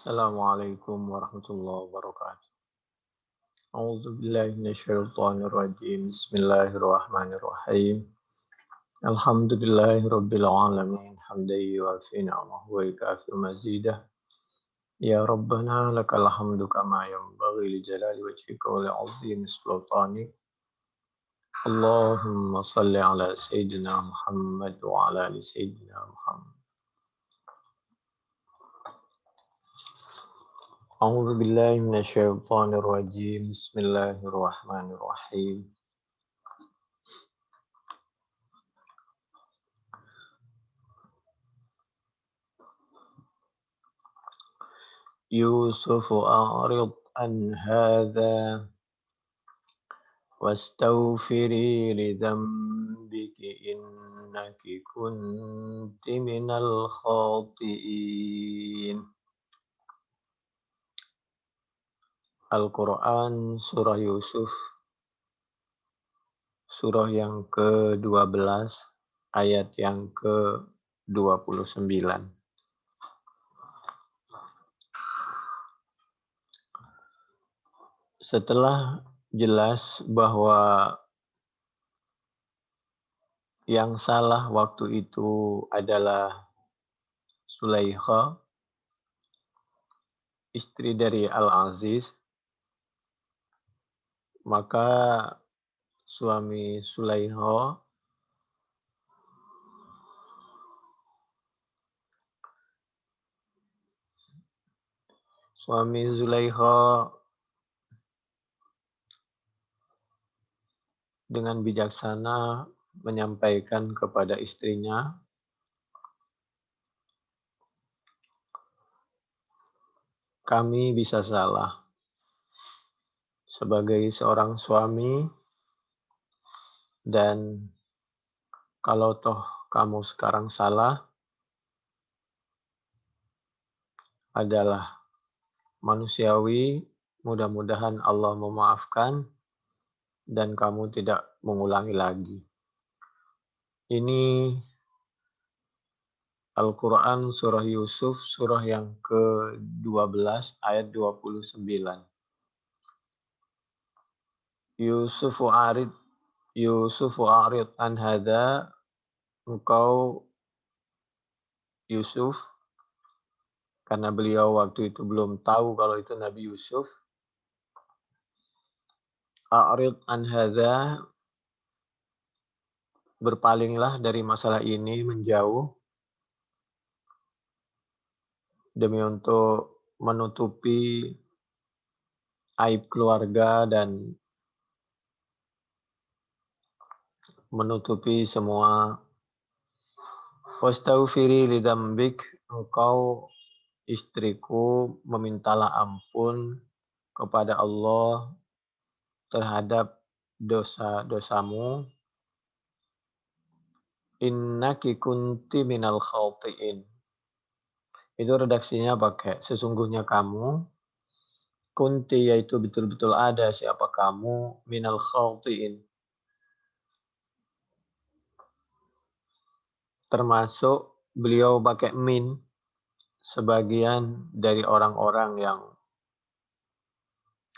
Assalamualaikum warahmatullahi wabarakatuh. A'udzu billahi minasyaitonir rajim. Bismillahirrahmanirrahim. Alhamdulillahi rabbil alamin. Hamdan yuwafi ni'amahu wa yukafi mazidah. Ya Rabbana lakal hamdu kama yanbaghi li jalali wajhika wa li 'azimi sultanik. Allahumma salli ala sayyidina Muhammad wa ala ali sayyidina Muhammad. A'udzu billahi minasyaitonir rajim. Bismillahirrahmanirrahim. يوسف أعرض عن هذا واستغفري لذنبك إنك كنت من الخاطئين. Al-Quran Surah Yusuf, surah yang ke-12, ayat yang ke-29. Setelah jelas bahwa yang salah waktu itu adalah Sulaikha, istri dari Al-Aziz, maka suami Sulaikha dengan bijaksana menyampaikan kepada istrinya, kami bisa salah. Sebagai seorang suami, dan kalau toh kamu sekarang salah, adalah manusiawi, mudah-mudahan Allah memaafkan dan kamu tidak mengulangi lagi. Ini Al-Quran Surah Yusuf, surah yang ke-12, ayat 29. Yusufu arid an hadha, engkau Yusuf, karena beliau waktu itu belum tahu kalau itu Nabi Yusuf. A'rid an hadha, berpalinglah dari masalah ini, menjauh, demi untuk menutupi aib keluarga dan menutupi semua. Wastaghfiri lidzambik, engkau istriku memintalah ampun kepada Allah terhadap dosa-dosamu. Innaki kunti minal khati'in. Itu redaksinya pakai sesungguhnya kamu, kunti yaitu betul-betul ada, siapa kamu, minal khati'in, termasuk beliau pakai min, sebagian dari orang-orang yang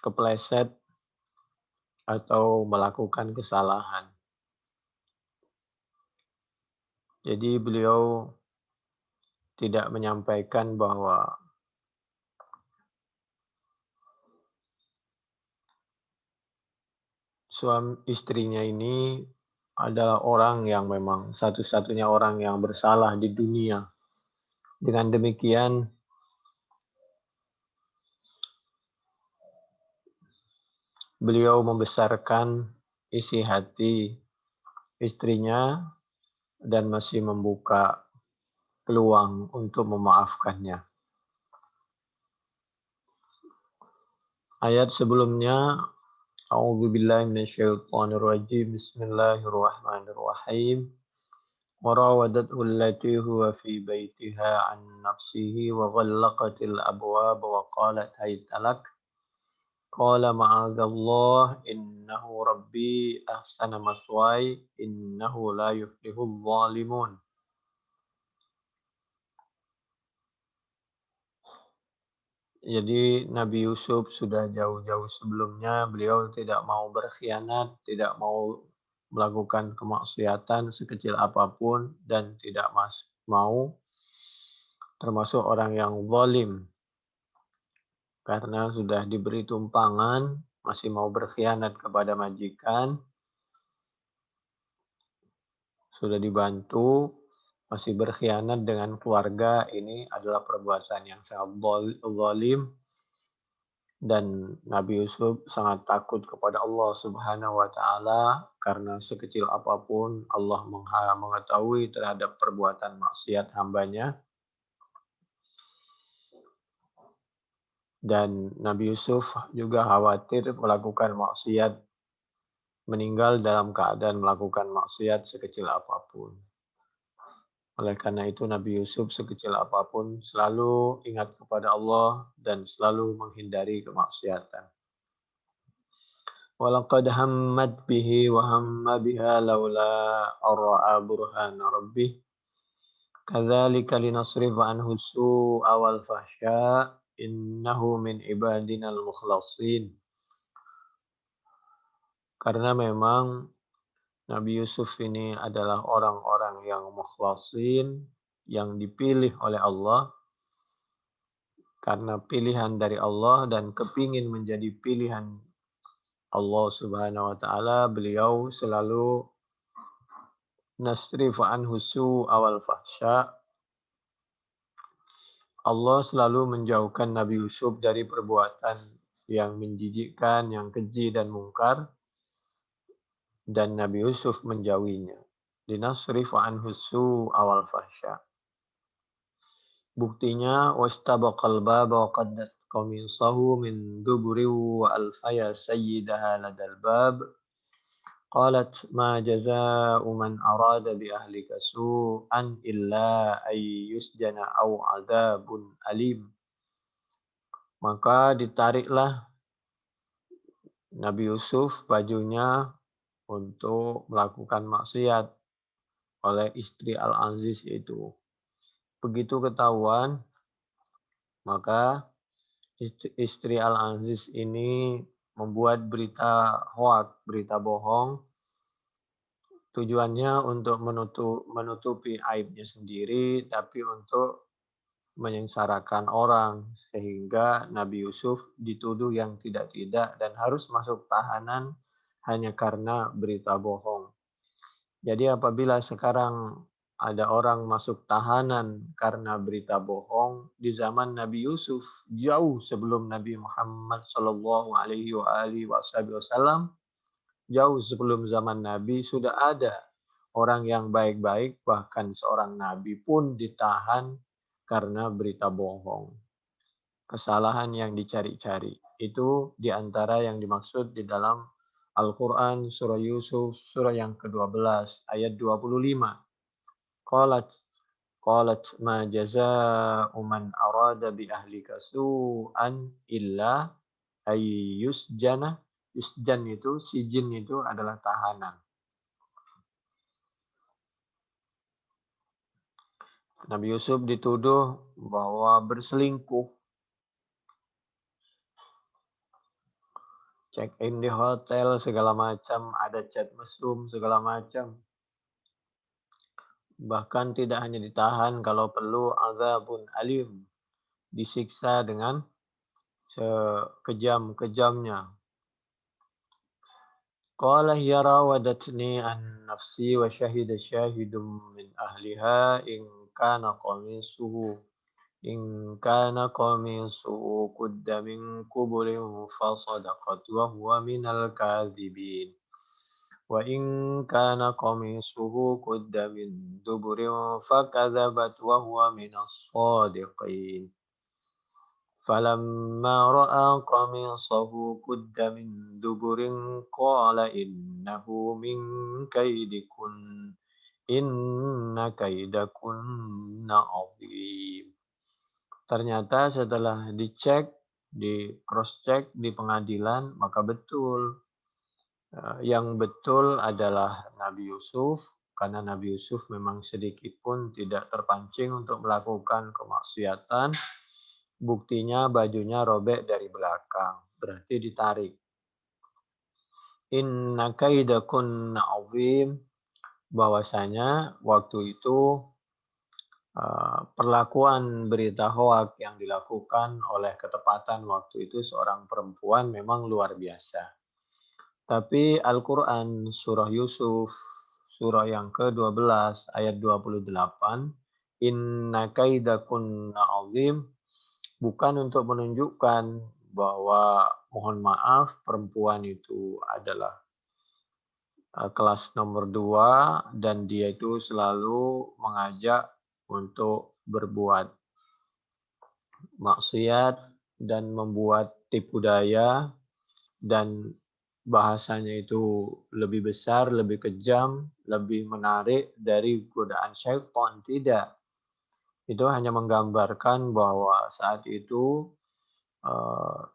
kepleset atau melakukan kesalahan. Jadi beliau tidak menyampaikan bahwa suami istrinya ini adalah orang yang memang satu-satunya orang yang bersalah di dunia. Dengan demikian, beliau membesarkan isi hati istrinya dan masih membuka peluang untuk memaafkannya. Ayat sebelumnya, A'udzubillahi minasyaitonirrajim. Bismillahirrahmanirrahim. وراودته التي هو في بيتها عن نفسه وغلقت الأبواب وقالت هيت لك قال معاذ الله إنه ربي أحسن مثواي إنه لا يفلح الظالمون. Jadi Nabi Yusuf sudah jauh-jauh sebelumnya beliau tidak mau berkhianat, tidak mau melakukan kemaksiatan sekecil apapun dan tidak mau termasuk orang yang zalim karena sudah diberi tumpangan masih mau berkhianat kepada majikan, sudah dibantu masih berkhianat dengan keluarga, ini adalah perbuatan yang sangat zalim. Dan Nabi Yusuf sangat takut kepada Allah Subhanahu wa taala karena sekecil apapun Allah mengetahui terhadap perbuatan maksiat hambanya, dan Nabi Yusuf juga khawatir melakukan maksiat, meninggal dalam keadaan melakukan maksiat sekecil apapun. Oleh karena itu Nabi Yusuf sekecil apapun selalu ingat kepada Allah dan selalu menghindari kemaksiatan. Walaqad hammat bihi wa hamma biha laula ara'a burhana rabbih kadzalika linasrifa anhu su'a wal fahsya innahu min ibadinal mukhlasin. Karena memang Nabi Yusuf ini adalah orang-orang yang mukhlasin, yang dipilih oleh Allah karena pilihan dari Allah dan kepingin menjadi pilihan Allah Subhanahu wa taala, beliau selalu nasrifu anhu su'a wal fahsya. Allah selalu menjauhkan Nabi Yusuf dari perbuatan yang menjijikkan, yang keji dan mungkar, dan Nabi Yusuf menjauhinya. Linasrifu anhu su'a wal fahsya. Buktinya wastabaqal baba wa qaddat qamisahu min duburi wa alfaya sayyidaha ladal bab. Qalat ma jazaa'u man arada bi ahlika su'an illa ay yusjana aw adzabun alim. Maka ditariklah Nabi Yusuf bajunya untuk melakukan maksiat oleh istri Al-Aziz itu. Begitu ketahuan, maka istri Al-Aziz ini membuat berita hoak, berita bohong, tujuannya untuk menutupi aibnya sendiri, tapi untuk menyengsarakan orang, sehingga Nabi Yusuf dituduh yang tidak-tidak dan harus masuk tahanan hanya karena berita bohong. Jadi apabila sekarang ada orang masuk tahanan karena berita bohong, di zaman Nabi Yusuf jauh sebelum Nabi Muhammad Shallallahu Alaihi Wasallam, jauh sebelum zaman Nabi sudah ada orang yang baik-baik, bahkan seorang Nabi pun ditahan karena berita bohong. Kesalahan yang dicari-cari. Itu diantara yang dimaksud di dalam Al-Quran surah Yusuf surah yang ke-12 ayat 25. Qalat ma jazaa'u man arada bi ahlika su'an illa ay yusjana. Yusjan itu, sijin itu adalah tahanan. Nabi Yusuf dituduh bahwa berselingkuh. Check in di hotel segala macam, ada chat mesum segala macam. Bahkan tidak hanya ditahan, kalau perlu azabun alim, disiksa dengan sekejam-kejamnya. Qala hiya rawadatni an nafsi wa syahida syahidum min ahliha in kana qamisuhu qudda min qubulin fa sadaqat wa huwa minal kadhibin. Wa in kana qamisuhu qudda min duburin fakadzabat wa huwa minas shadiqin. Falamma ra'a qamisahu qudda min duburin qala innahu min kaidikun inna kaidakunna azim. Ternyata setelah dicek, di cross check di pengadilan, maka betul. Yang betul adalah Nabi Yusuf, karena Nabi Yusuf memang sedikit pun tidak terpancing untuk melakukan kemaksiatan. Buktinya bajunya robek dari belakang, berarti ditarik. Inna kaidakunna azim, bahwasanya waktu itu perlakuan berita hoak yang dilakukan oleh ketepatan waktu itu seorang perempuan memang luar biasa. Tapi Al-Quran surah Yusuf, surah yang ke-12 ayat 28, Inna kaidakunna azim, bukan untuk menunjukkan bahwa mohon maaf perempuan itu adalah kelas nomor 2 dan dia itu selalu mengajak untuk berbuat maksiat dan membuat tipu daya dan bahasanya itu lebih besar, lebih kejam, lebih menarik dari godaan syaitan. Tidak. Itu hanya menggambarkan bahwa saat itu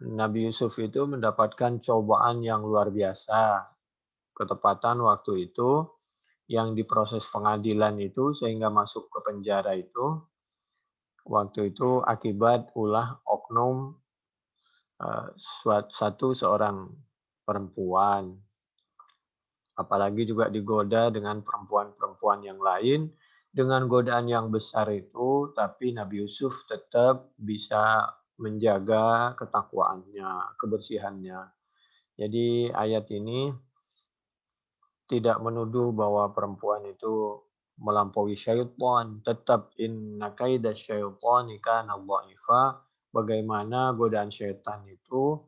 Nabi Yusuf itu mendapatkan cobaan yang luar biasa. Ketepatan waktu itu yang diproses pengadilan itu sehingga masuk ke penjara itu waktu itu akibat ulah oknum seorang perempuan. Apalagi juga digoda dengan perempuan-perempuan yang lain dengan godaan yang besar itu, tapi Nabi Yusuf tetap bisa menjaga ketakwaannya, kebersihannya. Jadi ayat ini tidak menuduh bahwa perempuan itu melampaui syaitan, tetap inna kaida syaitani kana dha'ifa, bagaimana godaan syaitan itu,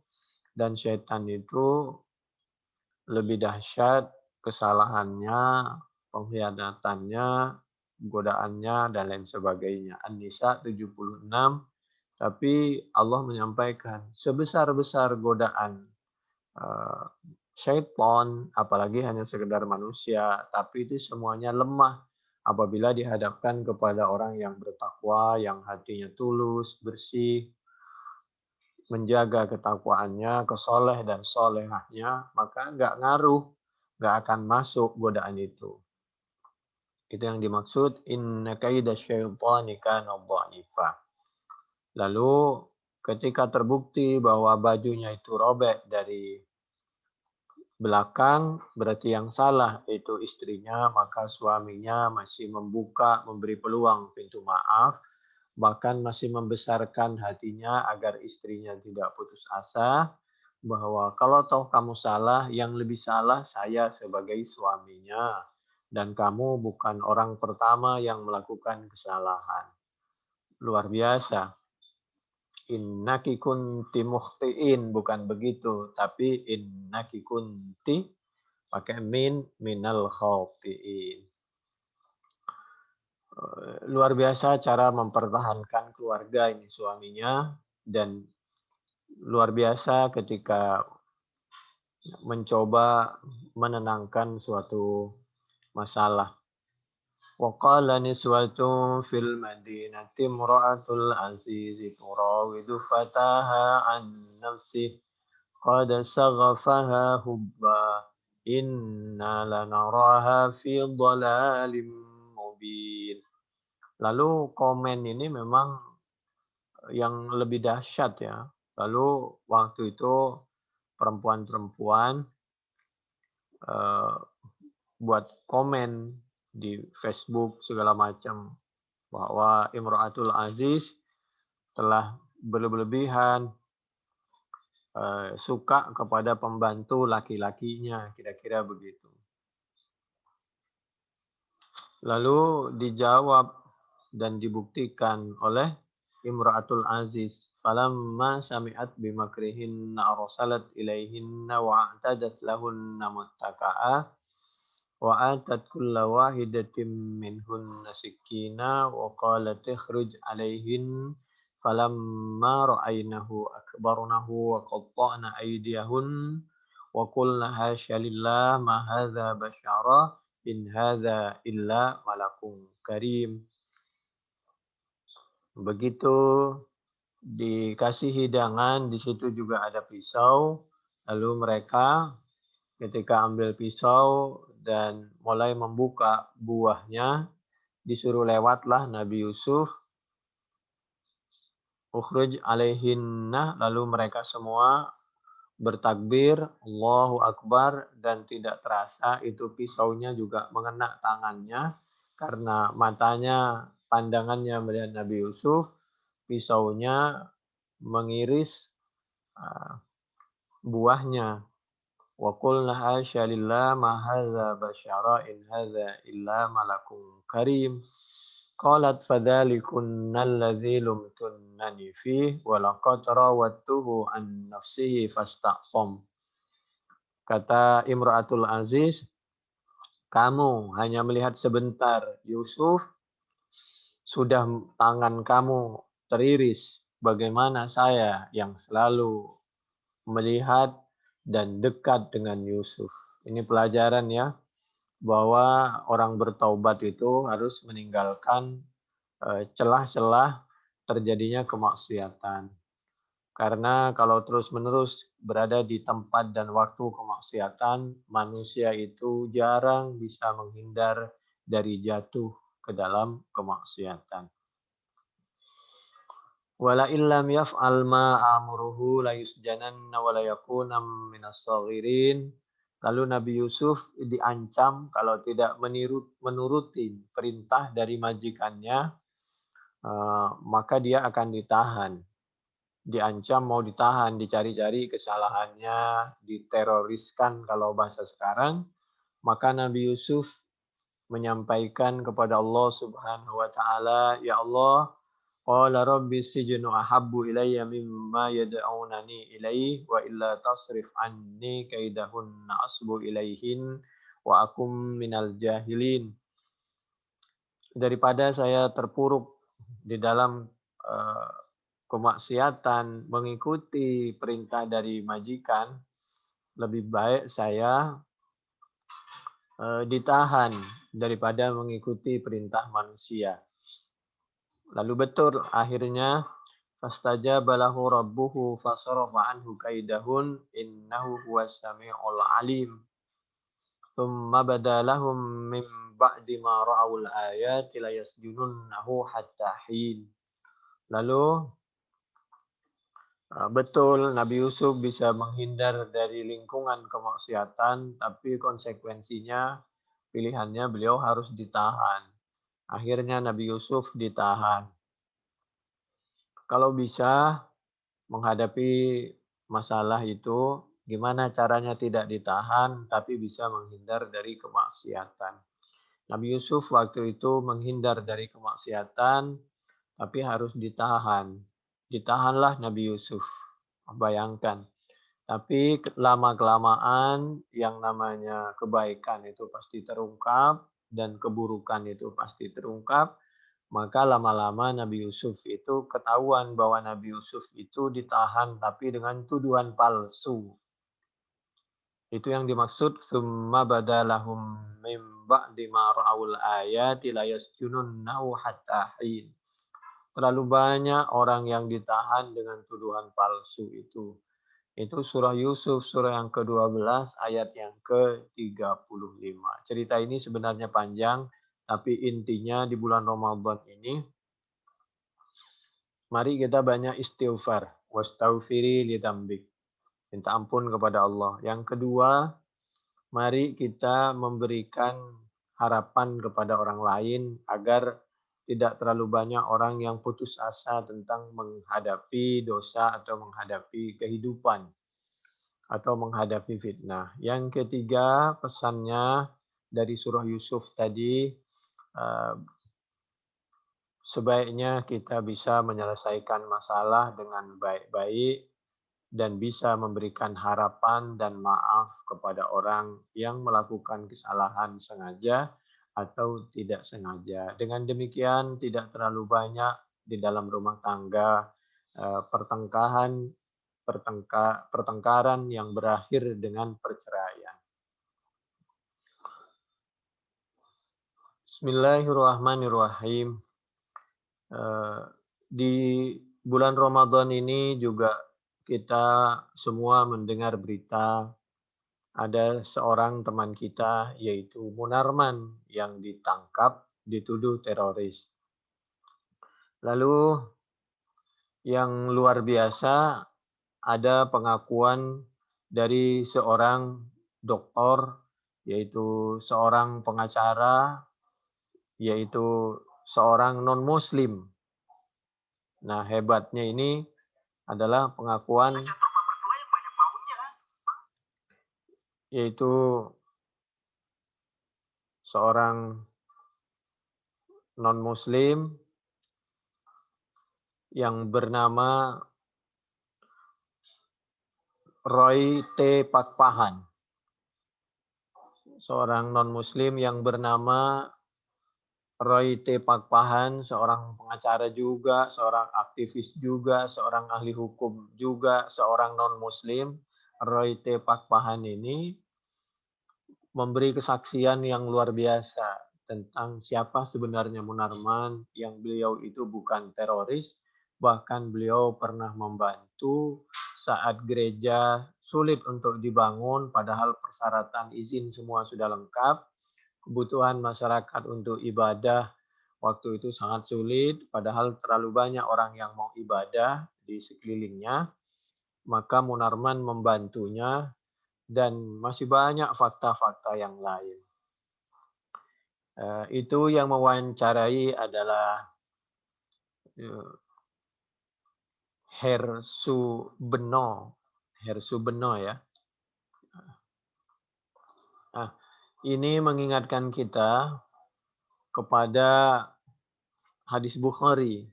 dan syaitan itu lebih dahsyat kesalahannya, pengkhianatannya, godaannya, dan lain sebagainya. An-Nisa 76, tapi Allah menyampaikan sebesar-besar godaan eh, syaitan, apalagi hanya sekedar manusia, tapi itu semuanya lemah apabila dihadapkan kepada orang yang bertakwa, yang hatinya tulus, bersih, menjaga ketakwaannya, kesoleh dan solehahnya, maka nggak ngaruh, nggak akan masuk godaan itu. Itu yang dimaksud inna kaida syaitani kana dha'ifa. Lalu ketika terbukti bahwa bajunya itu robek dari belakang, berarti yang salah itu istrinya, maka suaminya masih membuka, memberi peluang pintu maaf, bahkan masih membesarkan hatinya agar istrinya tidak putus asa, bahwa kalau toh kamu salah, yang lebih salah saya sebagai suaminya, dan kamu bukan orang pertama yang melakukan kesalahan. Luar biasa. Innaki kunti mukhtiin, bukan begitu, tapi innaki kunti pakai minal khawtiin. Luar biasa cara mempertahankan keluarga ini suaminya, dan luar biasa ketika mencoba menenangkan suatu masalah. وقال نسوة في المدينة امرأة العزيز تراود فتاها عن نفسه قد شغفها حبا إنا لنراها في ضلال مبين. Lalu komen ini memang yang lebih dahsyat ya. Lalu waktu itu perempuan-perempuan buat komen di Facebook segala macam bahwa Imro'atul Aziz telah berlebihan suka kepada pembantu laki-lakinya, kira-kira begitu. Lalu dijawab dan dibuktikan oleh Imra'atul Aziz. Falamma sami'at bimakrihinna arsalat ilaihinna wa'tadat lahunna muttaka'a wa atat kulla wahidatin minhunna sikina wa qalat ikhruj alaihin falamma ra'aynahu akbarnahu wa qatta'na aydiyahun wa qulna hasya lillah ma hadza basyara in hadza illa malakun karim. Begitu dikasih hidangan, di situ juga ada pisau, lalu mereka ketika ambil pisau dan mulai membuka buahnya, disuruh lewatlah Nabi Yusuf Ukhruj alaihinna, lalu mereka semua bertakbir, Allahu Akbar, dan tidak terasa itu pisaunya juga mengena tangannya karena matanya, pandangannya melihat Nabi Yusuf, pisaunya mengiris buahnya. Wa qulna hasya lillah ma hadza basyara in hadza illa malakun karim. Qalat fadzalikunna alladzi lumtunnani fih wa laqad rawattuhu an nafsihi fasta'sam. Kata Imra'atul Aziz, kamu hanya melihat sebentar Yusuf, sudah tangan kamu teriris. Bagaimana saya yang selalu melihat dan dekat dengan Yusuf. Ini pelajaran ya, bahwa orang bertaubat itu harus meninggalkan celah-celah terjadinya kemaksiatan. Karena kalau terus-menerus berada di tempat dan waktu kemaksiatan, manusia itu jarang bisa menghindar dari jatuh ke dalam kemaksiatan. Wala illam yaf'al ma amuruhu la yusjananna wa la yakuna minas saghirin. Lalu Nabi Yusuf diancam kalau tidak menuruti perintah dari majikannya, maka dia akan ditahan. Diancam mau ditahan, dicari-cari kesalahannya, diteroriskan kalau bahasa sekarang. Maka Nabi Yusuf menyampaikan kepada Allah Subhanahu wa taala, "Ya Allah, qala rabbi sijnu ahabbu ilayya mimma yad'unani ilaihi wa illa tasrif anni kaidahunna asbu ilaihin wa akum minal jahilin." Daripada saya terpuruk di dalam kemaksiatan, mengikuti perintah dari majikan, lebih baik saya ditahan daripada mengikuti perintah manusia. Lalu betul akhirnya fastajaba lahu rabbuhu fasarafa anhu kaidahun innahu huwas samiul alim. Tsumma bada lahum min ba'di ma ra'awul ayati la yasjununnahu hatta hin. Lalu betul Nabi Yusuf bisa menghindar dari lingkungan kemaksiatan, tapi konsekuensinya pilihannya beliau harus ditahan. Akhirnya Nabi Yusuf ditahan. Kalau bisa menghadapi masalah itu, gimana caranya tidak ditahan, tapi bisa menghindar dari kemaksiatan. Nabi Yusuf waktu itu menghindar dari kemaksiatan, tapi harus ditahan. Ditahanlah Nabi Yusuf. Bayangkan. Tapi lama-kelamaan yang namanya kebaikan itu pasti terungkap dan keburukan itu pasti terungkap. Maka lama-lama Nabi Yusuf itu ketahuan bahwa Nabi Yusuf itu ditahan tapi dengan tuduhan palsu. Itu yang dimaksud summa badalahum mim ba'di ma ra'awul ayati la yasjununnahu hatta hin. Terlalu banyak orang yang ditahan dengan tuduhan palsu itu. Itu surah Yusuf, surah yang ke-12, ayat yang ke-35. Cerita ini sebenarnya panjang, tapi intinya di bulan Ramadan ini, mari kita banyak istighfar. Wastaghfiri li dzambik. Minta ampun kepada Allah. Yang kedua, mari kita memberikan harapan kepada orang lain agar tidak terlalu banyak orang yang putus asa tentang menghadapi dosa atau menghadapi kehidupan atau menghadapi fitnah. Yang ketiga, pesannya dari surah Yusuf tadi, sebaiknya kita bisa menyelesaikan masalah dengan baik-baik dan bisa memberikan harapan dan maaf kepada orang yang melakukan kesalahan sengaja atau tidak sengaja. Dengan demikian tidak terlalu banyak di dalam rumah tangga pertengkaran yang berakhir dengan perceraian. Bismillahirrahmanirrahim. Di bulan Ramadan ini juga kita semua mendengar berita ada seorang teman kita yaitu Munarman yang ditangkap dituduh teroris. Lalu yang luar biasa, ada pengakuan dari seorang doktor, yaitu seorang pengacara, yaitu seorang non-muslim. Nah, hebatnya ini adalah pengakuan yaitu seorang non-muslim yang bernama Roy T. Pakpahan. Seorang non-muslim yang bernama Roy T. Pakpahan, seorang pengacara juga, seorang aktivis juga, seorang ahli hukum juga, seorang non-muslim. Roy T. Pakpahan ini memberi kesaksian yang luar biasa tentang siapa sebenarnya Munarman, yang beliau itu bukan teroris, bahkan beliau pernah membantu saat gereja sulit untuk dibangun, padahal persyaratan izin semua sudah lengkap. Kebutuhan masyarakat untuk ibadah waktu itu sangat sulit, padahal terlalu banyak orang yang mau ibadah di sekelilingnya. Maka Munarman membantunya dan masih banyak fakta-fakta yang lain. Itu yang mewawancarai adalah Hersubeno ya. Nah, ini mengingatkan kita kepada hadis Bukhari,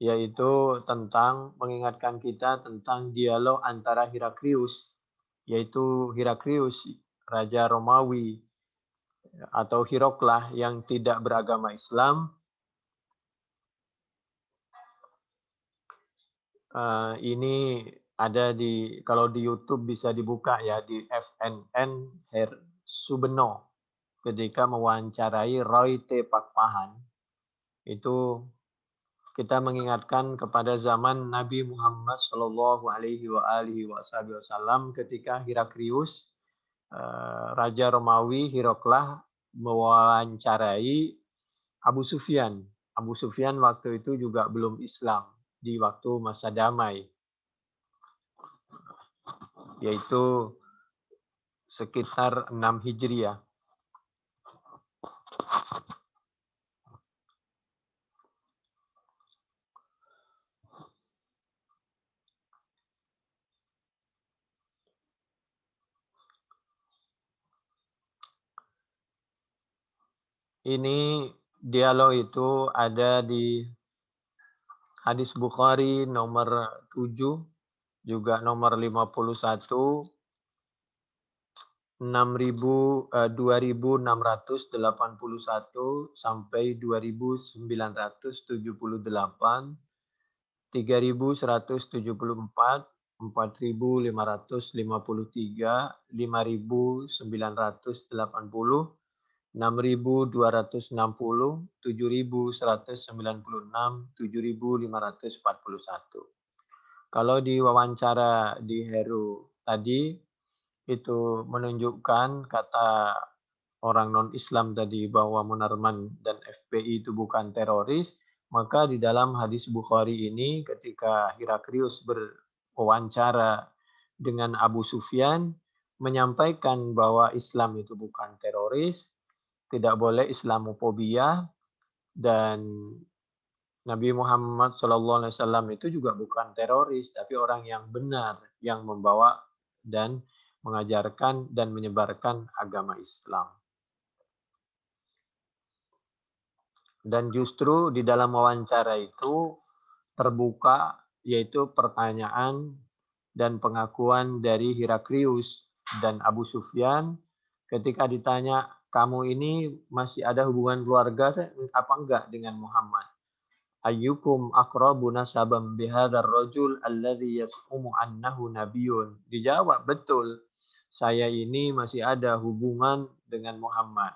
yaitu mengingatkan kita tentang dialog antara Heraklius, yaitu Heraklius, Raja Romawi, atau Hiroklah yang tidak beragama Islam. Ini ada kalau di YouTube bisa dibuka ya, di FNN Hersubeno, ketika mewawancarai Roy T. Pakpahan. Itu kita mengingatkan kepada zaman Nabi Muhammad Shallallahu Alaihi Wasallam ketika Heraklius, Raja Romawi Hiroklah, mewawancarai Abu Sufyan. Abu Sufyan waktu itu juga belum Islam di waktu masa damai, yaitu sekitar 6 Hijriah. Ini dialog itu ada di hadis Bukhari nomor 7, juga nomor 51, 2681 sampai 2978, 3174, 4553, 5980, 6260, 7196, 7541. Kalau di wawancara di Heru tadi, itu menunjukkan kata orang non-Islam tadi bahwa Munarman dan FPI itu bukan teroris, maka di dalam hadis Bukhari ini ketika Heraklius berwawancara dengan Abu Sufyan, menyampaikan bahwa Islam itu bukan teroris, tidak boleh Islamofobia, dan Nabi Muhammad SAW itu juga bukan teroris, tapi orang yang benar, yang membawa dan mengajarkan dan menyebarkan agama Islam. Dan justru di dalam wawancara itu terbuka, yaitu pertanyaan dan pengakuan dari Heraklius dan Abu Sufyan ketika ditanya, kamu ini masih ada hubungan keluarga apa enggak dengan Muhammad? Ayyukum aqrabu nasaban bihadzal rajul alladzi yas'umu annahu nabiyyun. Dijawab, betul. Saya ini masih ada hubungan dengan Muhammad.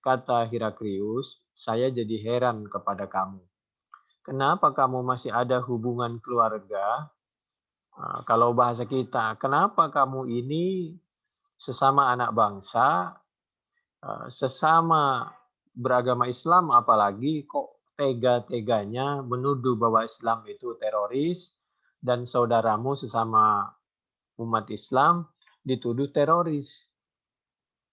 Kata Heraklius, saya jadi heran kepada kamu. Kenapa kamu masih ada hubungan keluarga? Kalau bahasa kita, kenapa kamu ini sesama anak bangsa, sesama beragama Islam, apalagi kok tega-teganya menuduh bahwa Islam itu teroris dan saudaramu sesama umat Islam dituduh teroris.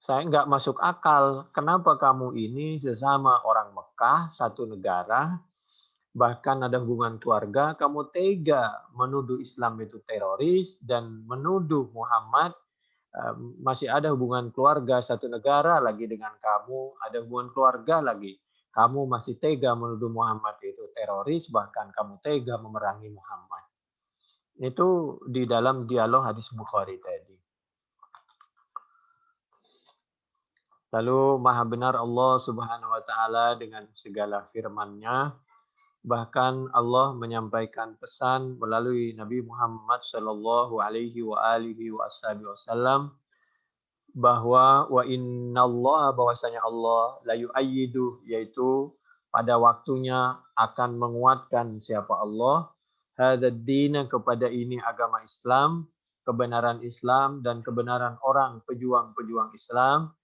Saya nggak masuk akal, kenapa kamu ini sesama orang Mekah, satu negara, bahkan ada hubungan keluarga, kamu tega menuduh Islam itu teroris dan menuduh Muhammad masih ada hubungan keluarga satu negara lagi dengan kamu, ada hubungan keluarga lagi. Kamu masih tega menuduh Muhammad itu teroris, bahkan kamu tega memerangi Muhammad. Itu di dalam dialog hadis Bukhari tadi. Lalu maha benar Allah Subhanahu wa taala dengan segala firman-Nya. Bahkan Allah menyampaikan pesan melalui Nabi Muhammad sallallahu alaihi wa alihi wasallam bahwa wa innallaha, bahwasanya Allah la yu'ayyidu, yaitu pada waktunya akan menguatkan siapa Allah, hadzal dina, kepada ini agama Islam, kebenaran Islam dan kebenaran orang pejuang-pejuang Islam,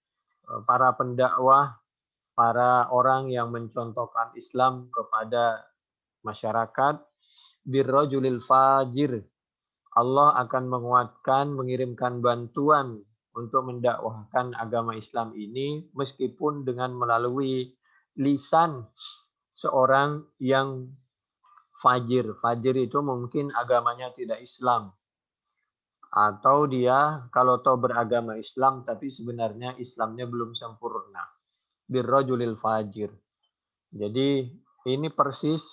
para pendakwah, para orang yang mencontohkan Islam kepada masyarakat, birrajulil fajir. Allah akan menguatkan, mengirimkan bantuan untuk mendakwahkan agama Islam ini meskipun dengan melalui lisan seorang yang fajir. Fajir itu mungkin agamanya tidak Islam. Atau dia kalau tahu beragama Islam tapi sebenarnya Islamnya belum sempurna. Birrajulil fajir. Jadi ini persis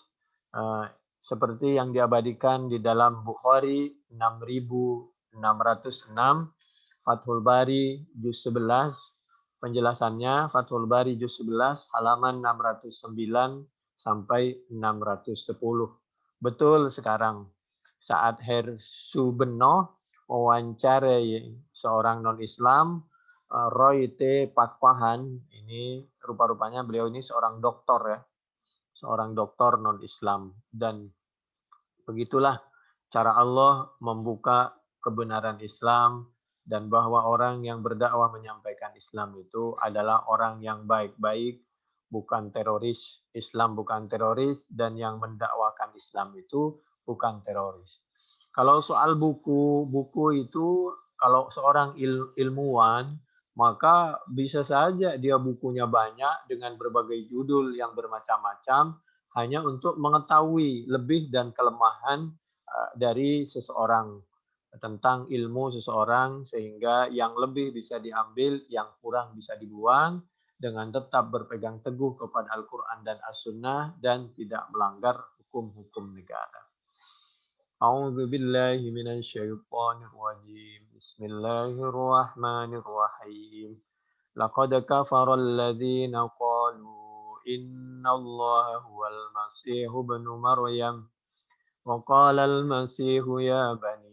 seperti yang diabadikan di dalam Bukhari 6606, Fathul Bari juz 11, penjelasannya Fathul Bari juz 11 halaman 609 sampai 610. Betul, sekarang saat Hersubeno wawancarai seorang non-Islam, Roy T. Pakpahan, ini rupa-rupanya beliau ini seorang doktor ya, seorang doktor non-Islam. Dan begitulah cara Allah membuka kebenaran Islam dan bahwa orang yang berdakwah menyampaikan Islam itu adalah orang yang baik-baik, bukan teroris. Islam bukan teroris dan yang mendakwakan Islam itu bukan teroris. Kalau soal buku itu kalau seorang ilmuwan maka bisa saja dia bukunya banyak dengan berbagai judul yang bermacam-macam hanya untuk mengetahui lebih dan kelemahan dari seseorang, tentang ilmu seseorang, sehingga yang lebih bisa diambil, yang kurang bisa dibuang, dengan tetap berpegang teguh kepada Al-Quran dan As-Sunnah dan tidak melanggar hukum-hukum negara. A'udzu billahi minasyaitonir rajim. Bismillahirrahmanirrahim. Laqad kafara alladziina qalu innallaha huwal masiihu ibnu Maryam wa qala al-masiihu ya bani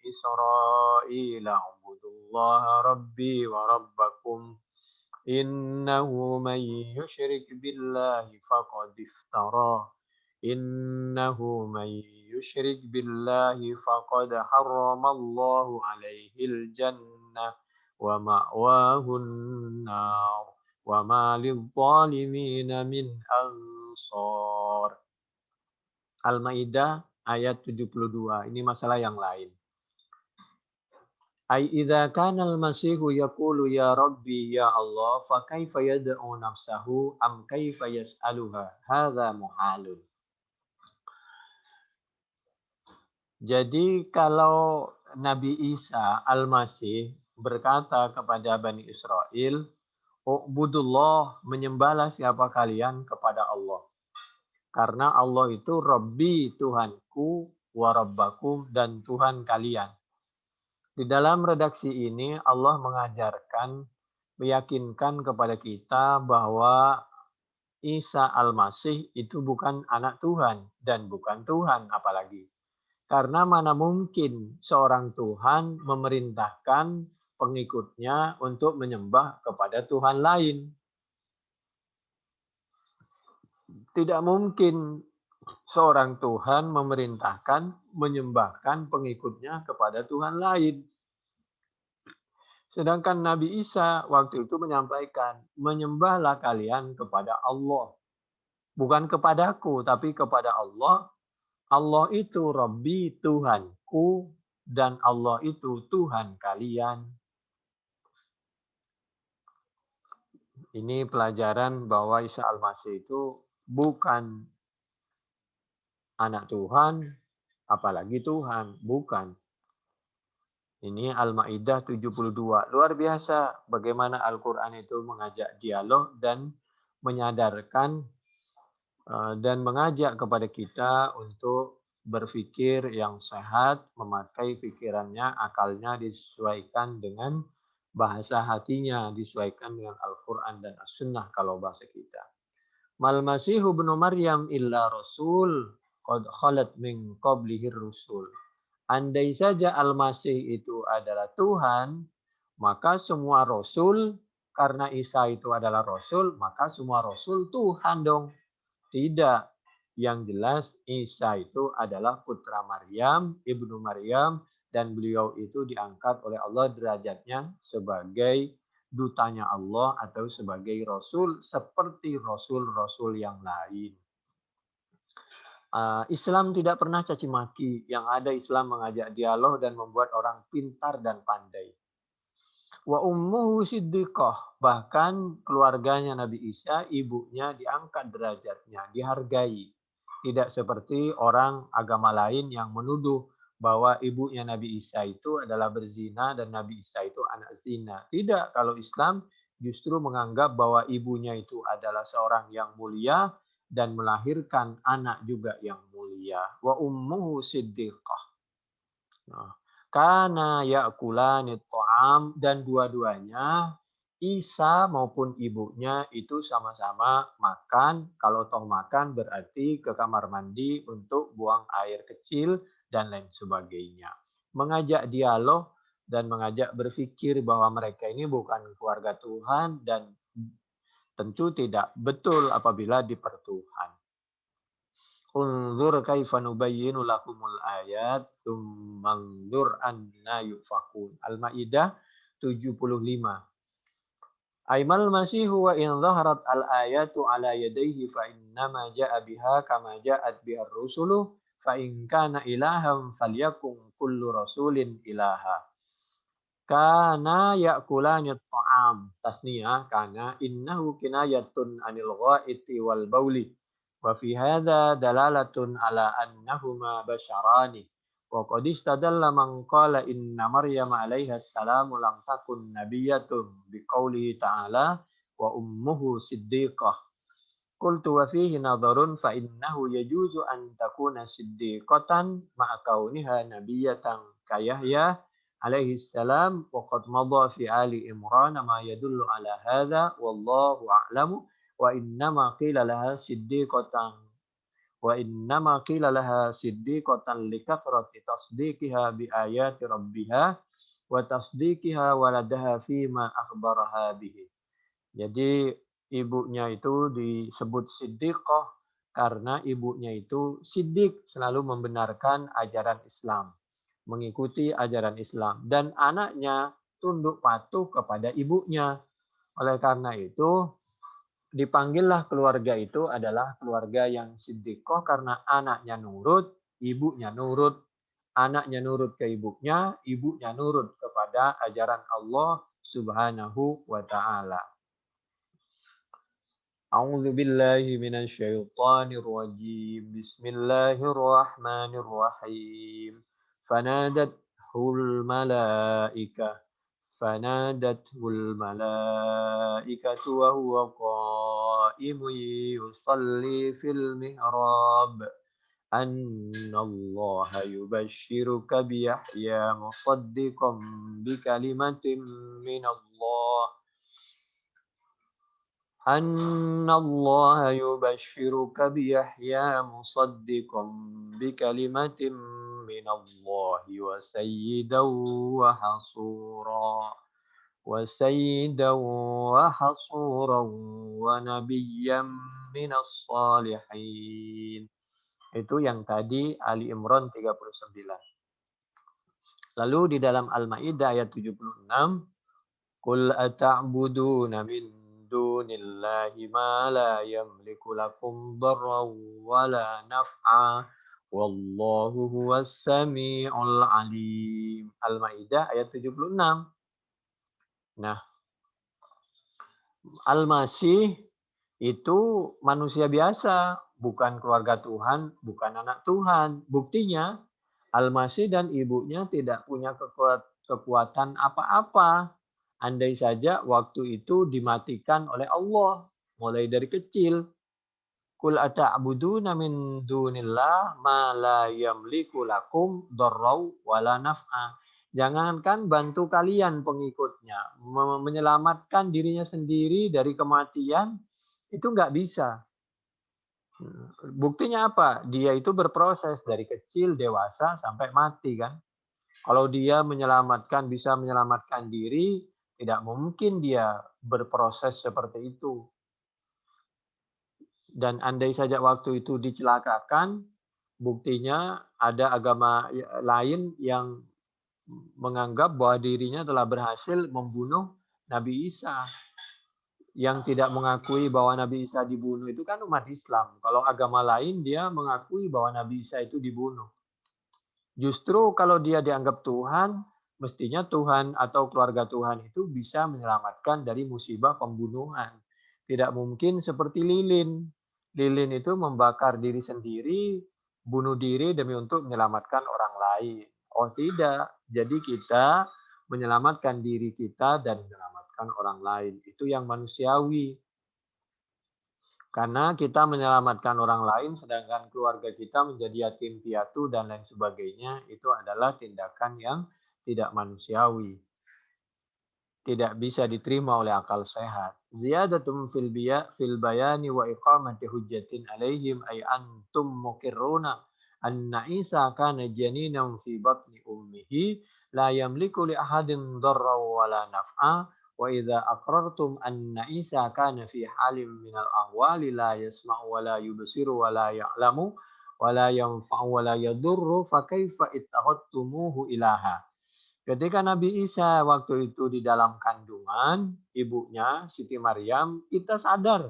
Israila ubudullaha rabbi wa rabbakum innahu man yusyrik billahi faqad iftara innahu man yusyrik billahi faqad harramallahu alaihil jannah wa ma'wahun nar wa ma lidzalimina min ansar. Al-Maidah ayat 72. Ini masalah yang lain. Ai idza kana al-masihu yaqulu ya rabbi ya Allah fa kaifa yad'u nafsahu am kaifa yas'aluha hadza muhalun. Jadi kalau Nabi Isa Al-Masih berkata kepada Bani Israel, "Ubudullah, menyembahlah siapa kalian kepada Allah. Karena Allah itu Rabbi, Tuhanku, wa Rabbakum, dan Tuhan kalian." Di dalam redaksi ini Allah mengajarkan, meyakinkan kepada kita bahwa Isa Al-Masih itu bukan anak Tuhan dan bukan Tuhan apalagi. Karena mana mungkin seorang Tuhan memerintahkan pengikutnya untuk menyembah kepada Tuhan lain. Tidak mungkin seorang Tuhan memerintahkan menyembahkan pengikutnya kepada Tuhan lain. Sedangkan Nabi Isa waktu itu menyampaikan, menyembahlah kalian kepada Allah. Bukan kepadaku, tapi kepada Allah. Allah itu Rabbi, Tuhanku, dan Allah itu Tuhan kalian. Ini pelajaran bahwa Isa Al-Masih itu bukan anak Tuhan, apalagi Tuhan. Bukan. Ini Al-Maidah 72. Luar biasa bagaimana Al-Quran itu mengajak dialog dan menyadarkan dan mengajak kepada kita untuk berpikir yang sehat, memakai pikirannya, akalnya disesuaikan dengan bahasa hatinya, disesuaikan dengan Al-Quran dan As-Sunnah kalau bahasa kita. Mal masihu ibnu Maryam illa rasul qad khalat min qablihir rusul. Andai saja Al-Masih itu adalah Tuhan, maka semua Rasul, karena Isa itu adalah Rasul, maka semua Rasul Tuhan dong. Tidak. Yang jelas Isa itu adalah putra Maryam, ibnu Maryam, dan beliau itu diangkat oleh Allah derajatnya sebagai dutanya Allah atau sebagai Rasul seperti Rasul-Rasul yang lain. Islam tidak pernah caci maki. Yang ada Islam mengajak dialog dan membuat orang pintar dan pandai. Wa ummuhu siddiqah. Bahkan keluarganya Nabi Isa, ibunya diangkat derajatnya, dihargai. Tidak seperti orang agama lain yang menuduh bahwa ibunya Nabi Isa itu adalah berzina dan Nabi Isa itu anak zina. Tidak, kalau Islam justru menganggap bahwa ibunya itu adalah seorang yang mulia dan melahirkan anak juga yang mulia. Wa ummuhu siddiqah. Nah, karena ya'kulani ta'am, dan dua-duanya Isa maupun ibunya itu sama-sama makan. Kalau toh makan berarti ke kamar mandi untuk buang air kecil dan lain sebagainya. Mengajak dialog dan mengajak berpikir bahwa mereka ini bukan keluarga Tuhan dan tentu tidak betul apabila dipertuhan. Unzur kaifa nubayyinu lakumul ayat tsumma anzur anna yufakun. Al-Maidah 75. Aimal masihu wa in zaharat al-ayatu ala yadayhi fa innama ja'a biha kama ja'at biha rusulu fa in kana ilaham falyakum kullu rasulin ilaha. Kana ya'kulani ta'am. Tasniyah kana innahu kinayatun anil ghaiti wal bauli. Wa fi hadza dalalatun ala annahuma basharani. Wa qad istadalla man qala inna Maryam 'alaiha salam lam takun nabiyyatun biqaulihi ta'ala wa ummuhu siddiqah. Qultu wa fihi nadharun fa innahu yajuzu an takuna siddiqatan ma'a kauniha nabiyyatan ka Yahya alaihi salam wa qad madha fi Ali Imran ma yadullu ala hadza wallahu a'lamu. Wa innama qila laha siddiqatan likathrati tasdiqiha bi ayati rabbiha wa tasdiqiha waladaha fima akhbaraha bihi. Jadi ibunya itu disebut siddiqah karena ibunya itu siddiq, selalu membenarkan ajaran Islam, mengikuti ajaran Islam, dan anaknya tunduk patuh kepada ibunya. Oleh karena itu dipanggillah keluarga itu adalah keluarga yang siddiqah karena anaknya nurut, ibunya nurut, anaknya nurut ke ibunya nurut kepada ajaran Allah Subhanahu wa taala. A'udzu billahi minasy syaithanir rajim. Bismillahirrahmanirrahim. Fanadathul malaikah Fanadathul malaikatu wa huwa qa'imun yusalli fil mihrab. Annallaha yubashshiruka bi Yahya musaddiqan bi kalimatin minallah. Annallaha yubashshiruka bi Yahya musaddiqan bi kalimatin minallahi wa sayyidan wa hasuran wa nabiyyan minas salihin. Itu yang tadi Ali Imran 39. Lalu di dalam Al-Maidah ayat 76, Qul ata'buduna min dunillahi ma la yamliku lakum darran wala naf'a wallahu huwas samiul alim. Al-Maidah ayat 76. Nah, Al-Masih itu manusia biasa, bukan keluarga Tuhan, bukan anak Tuhan. Buktinya Al-Masih dan ibunya tidak punya kekuatan apa-apa. Andai saja waktu itu dimatikan oleh Allah mulai dari kecil. Qul ata'buduna min dunillah ma la yamliku lakum darrau wala naf'a. Jangankan bantu kalian pengikutnya menyelamatkan dirinya sendiri dari kematian itu nggak bisa. Buktinya apa? Dia itu berproses dari kecil, dewasa sampai mati kan. Kalau dia bisa menyelamatkan diri, tidak mungkin dia berproses seperti itu. Dan andai saja waktu itu dicelakakan, buktinya ada agama lain yang menganggap bahwa dirinya telah berhasil membunuh Nabi Isa. Yang tidak mengakui bahwa Nabi Isa dibunuh itu kan umat Islam. Kalau agama lain dia mengakui bahwa Nabi Isa itu dibunuh. Justru kalau dia dianggap Tuhan, mestinya Tuhan atau keluarga Tuhan itu bisa menyelamatkan dari musibah pembunuhan. Tidak mungkin seperti lilin. Lilin itu membakar diri sendiri, bunuh diri demi untuk menyelamatkan orang lain. Oh tidak, jadi kita menyelamatkan diri kita dan menyelamatkan orang lain. Itu yang manusiawi. Karena kita menyelamatkan orang lain sedangkan keluarga kita menjadi yatim piatu dan lain sebagainya, itu adalah tindakan yang tidak manusiawi. Tidak bisa diterima oleh akal sehat. Ziyadatum fil bayani wa iqamati hujjatin alaihim ay antum muqirruna anna Isa kana janinan fi batni ummihi la yamliku li ahadin darra wala naf'a wa idza aqrartum anna Isa kana fi halim minal ahwali la yasma'u wa la yubsiru wa la ya'lamu wa la yanfa'u wa la yadurru fa kaifa ittakhadtumuhu ilaha. Ketika Nabi Isa waktu itu di dalam kandungan ibunya Siti Maryam, kita sadar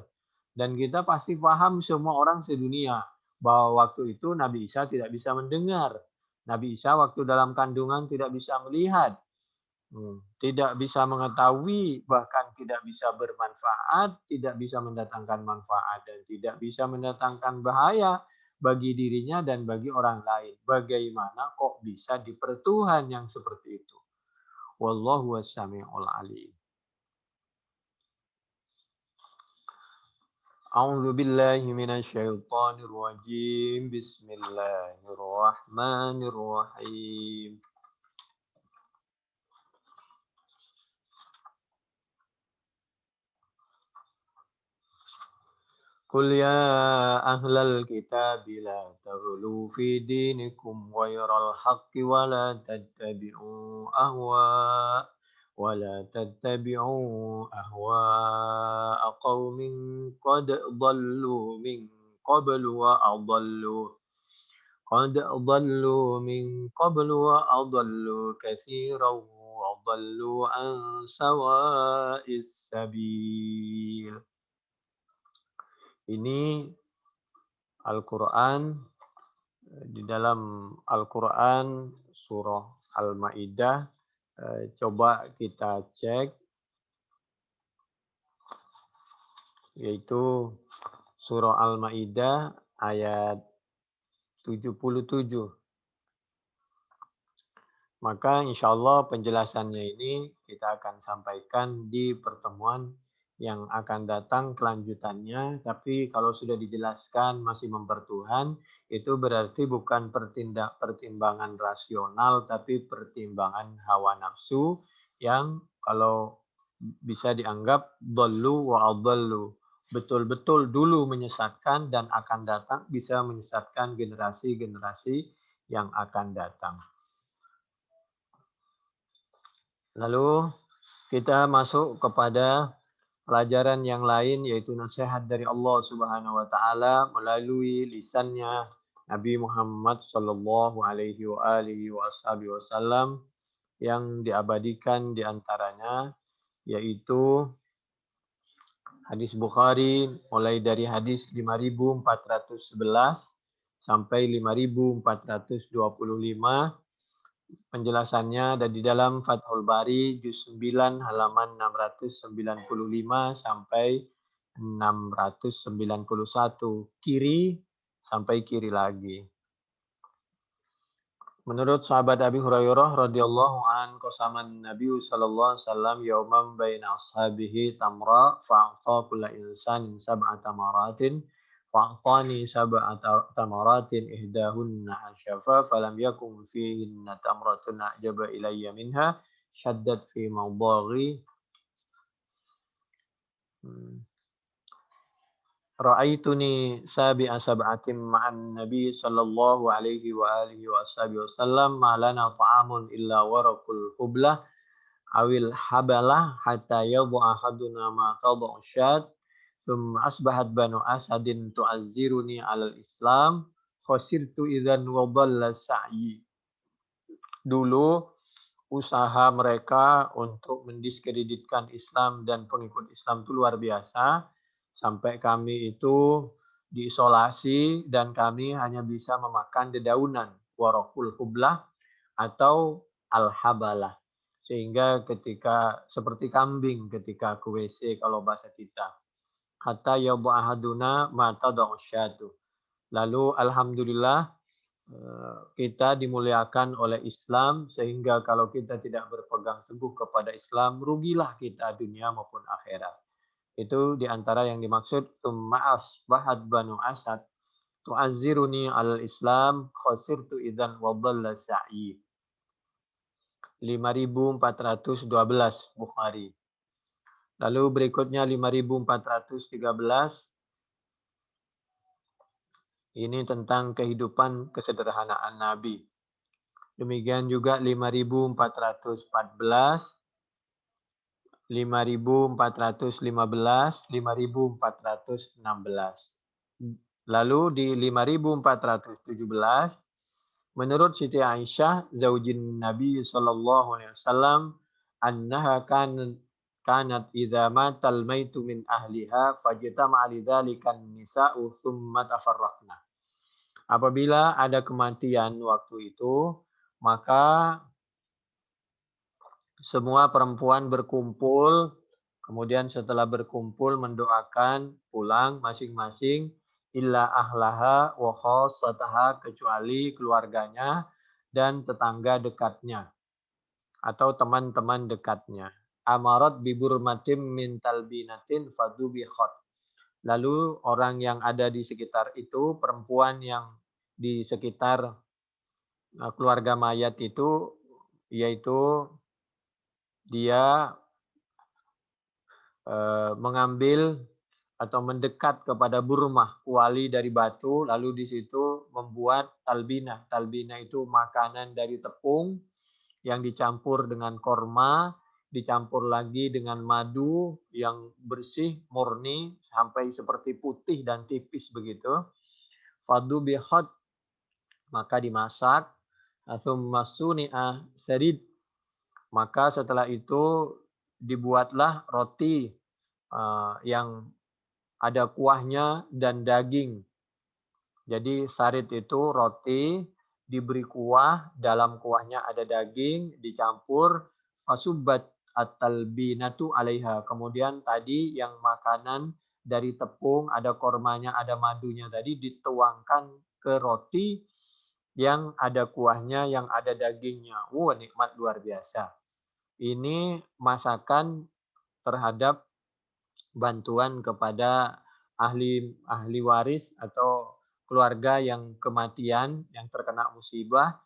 dan kita pasti paham semua orang sedunia bahwa waktu itu Nabi Isa tidak bisa mendengar. Nabi Isa waktu dalam kandungan tidak bisa melihat, tidak bisa mengetahui, bahkan tidak bisa bermanfaat, tidak bisa mendatangkan manfaat dan tidak bisa mendatangkan bahaya bagi dirinya dan bagi orang lain. Bagaimana kok bisa dipertuhan yang seperti itu? Wallahu was-sami'ul alim. A'udzu billahi minasyaitonir rajim. Bismillahirrahmanirrahim. Qul ya ahlal kitabi la taghlu fi dinikum ghairal haqqi wa la tattabi'u qaumin qad dhallu min qablu wa adallu katsiran wa dhallu an sawa'is sabil. Ini Al-Quran, di dalam Al-Quran surah Al-Maidah, coba kita cek, yaitu surah Al-Maidah ayat 77. Maka insya Allah penjelasannya ini kita akan sampaikan di pertemuan yang akan datang kelanjutannya. Tapi kalau sudah dijelaskan masih mempertuhan, itu berarti bukan pertimbangan rasional, tapi pertimbangan hawa nafsu yang kalau bisa dianggap dhallu wa adallu. Betul-betul dulu menyesatkan dan akan datang bisa menyesatkan generasi-generasi yang akan datang. Lalu kita masuk kepada pelajaran yang lain, yaitu nasihat dari Allah Subhanahu wa taala melalui lisannya Nabi Muhammad sallallahu alaihi wasallam yang diabadikan di antaranya yaitu Hadis Bukhari mulai dari hadis 5411 sampai 5425. Penjelasannya ada di dalam Fathul Bari juz 9 halaman 695 sampai 691. Kiri sampai kiri lagi. Menurut sahabat Abi Hurairah radhiyallahu an, qasaman Nabi sallallahu alaihi wasallam yauman baina ashabihi tamra fa'ata kulla insanin sab'a tamaratin fa'atani sab'a tamaratin ihdahunna asyafa falam yakun fihinna tamratun a'jaba ilayya minha syaddat fi mawdaghi Ra'aituni sabi'a sab'atin ma'an Nabi sallallahu alaihi wa alihi wasallam ma lana ta'amun illa waraqul hublah awil habalah hatta yadhu ahaduna ma tadhu syad thumma asbahat banu asadin tu'azziruni 'alal islam khasirtu idzan wa dhalla sa'yi. Dulu usaha mereka untuk mendiskreditkan Islam dan pengikut Islam itu luar biasa. Sampai kami itu diisolasi dan kami hanya bisa memakan dedaunan warokul hublah atau al-habalah. Sehingga ketika seperti kambing ketika ke WC kalau bahasa kita. Hatta yabu ahaduna mata da'usyatu. Lalu alhamdulillah kita dimuliakan oleh Islam sehingga kalau kita tidak berpegang teguh kepada Islam rugilah kita dunia maupun akhirat. Itu diantara yang dimaksud summa asbahat banu asad tu'azziruni al Islam khasirtu idzan wa dhalla sa'i. 5412 Bukhari. Lalu berikutnya 5413 ini tentang kehidupan kesederhanaan Nabi. Demikian juga 5414 5415, 5416. Lalu di 5417, menurut Siti Aisyah, zaujin Nabi sallallahu alaihi wasallam, annaha kanat idza matal maitu min ahliha fajtama'a lidzalikan nisa'u tsumma tafarraqna. Apabila ada kematian waktu itu, maka semua perempuan berkumpul, kemudian setelah berkumpul mendoakan pulang masing-masing, illa ahlaha wa khassataha, kecuali keluarganya dan tetangga dekatnya atau teman-teman dekatnya. Amarat biburmatim min talbinatin fadubikhat. Lalu orang yang ada di sekitar itu, perempuan yang di sekitar keluarga mayat itu, yaitu dia mengambil atau mendekat kepada burmah kuali dari batu, lalu di situ membuat talbinah. Talbinah itu makanan dari tepung yang dicampur dengan korma, dicampur lagi dengan madu yang bersih, murni, sampai seperti putih dan tipis begitu. Fadu bihat, maka dimasak. Summa suni'a sarid, maka setelah itu dibuatlah roti yang ada kuahnya dan daging. Jadi sarid itu roti diberi kuah, dalam kuahnya ada daging, dicampur, fasubbat at-talbinatu 'alaiha. Kemudian tadi yang makanan dari tepung, ada kormanya, ada madunya tadi dituangkan ke roti yang ada kuahnya, yang ada dagingnya. Nikmat luar biasa. Ini masakan terhadap bantuan kepada ahli waris atau keluarga yang kematian, yang terkena musibah,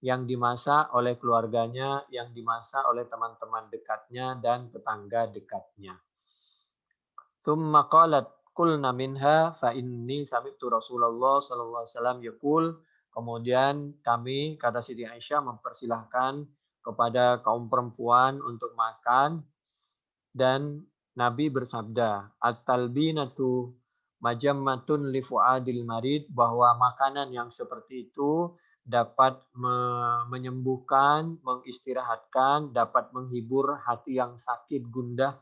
yang dimasak oleh keluarganya, yang dimasak oleh teman-teman dekatnya dan tetangga dekatnya. Tsumma qalat qulna minha fa inni sami'tu Rasulullah sallallahu alaihi wasallam yaqul. Kemudian kami, kata Siti Aisyah, mempersilahkan kepada kaum perempuan untuk makan, dan Nabi bersabda, at-talbinatu majammatun li fuadil marid, bahwa makanan yang seperti itu dapat menyembuhkan, mengistirahatkan, dapat menghibur hati yang sakit gundah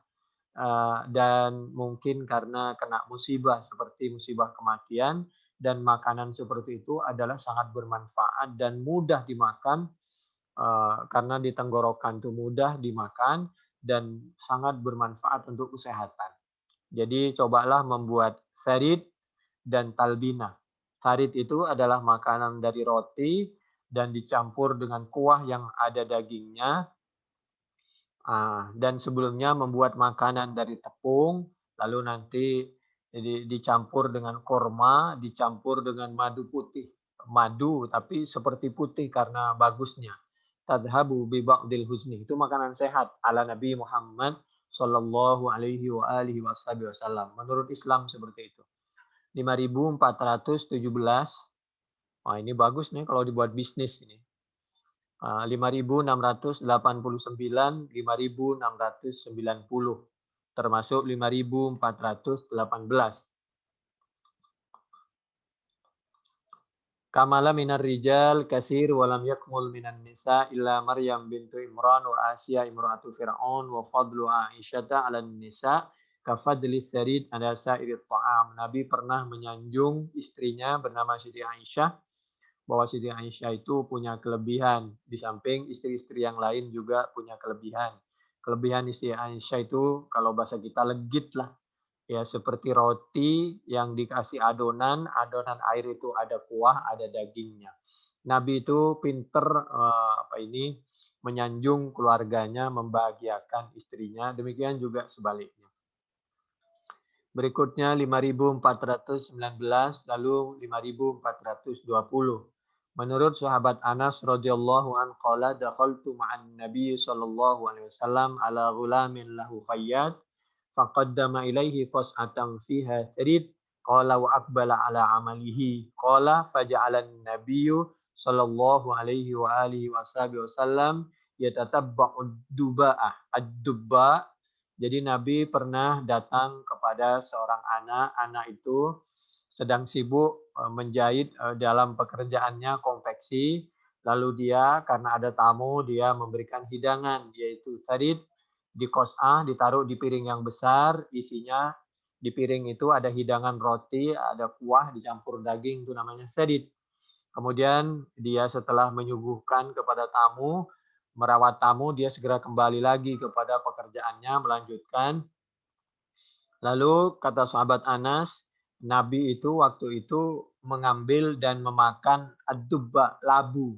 dan mungkin karena kena musibah seperti musibah kematian, dan makanan seperti itu adalah sangat bermanfaat dan mudah dimakan, karena di tenggorokan itu mudah dimakan dan sangat bermanfaat untuk kesehatan. Jadi cobalah membuat sarid dan talbina. Sarid itu adalah makanan dari roti dan dicampur dengan kuah yang ada dagingnya. Dan sebelumnya membuat makanan dari tepung, lalu nanti dicampur dengan korma, dicampur dengan madu putih. Madu, tapi seperti putih karena bagusnya. Tadhabu bi ba'dil huzni. Itu makanan sehat ala Nabi Muhammad sallallahu alaihi wa alihi wasallam. Menurut Islam seperti itu. 5.417. Wah, ini bagus nih kalau dibuat bisnis ini. 5.689, 5.690, termasuk 5.418. Kamala minar rijal kasir walam yakmul minan nisa illa Maryam bintu Imran wa Asia imra'atu Fir'aun wa fadlu Aisyata 'alan nisa kafadli sarid ala sa'iri ta'am. Nabi pernah menyanjung istrinya bernama Siti Aisyah, bahwa Siti Aisyah itu punya kelebihan, di samping istri-istri yang lain juga punya kelebihan. Kelebihan istri Aisyah itu kalau bahasa kita legit lah. Ya, seperti roti yang dikasih adonan, adonan air itu ada kuah, ada dagingnya. Nabi itu pinter menyanjung keluarganya, membahagiakan istrinya, demikian juga sebaliknya. Berikutnya 5.419, lalu 5.420. Menurut sahabat Anas radhiyallahu an qala dakhaltu ma'an Nabi sallallahu alaihi wasallam ala ghulamin lahu fayyad faqaddama ilaihi fas'atan fiha sarid qala wa aqbala ala amalihi qala faja'ala an-nabiyyu sallallahu alaihi wa alihi wasallam yatatabba'u ad-duba'a ad-dubba. Jadi Nabi pernah datang kepada seorang anak itu sedang sibuk menjahit dalam pekerjaannya konveksi, lalu dia karena ada tamu dia memberikan hidangan yaitu sarid di qas'ah, ditaruh di piring yang besar, isinya di piring itu ada hidangan roti, ada kuah dicampur daging, itu namanya sarid. Kemudian dia setelah menyuguhkan kepada tamu, merawat tamu, dia segera kembali lagi kepada pekerjaannya, melanjutkan. Lalu kata sahabat Anas, Nabi itu waktu itu mengambil dan memakan ad-dubba, labu.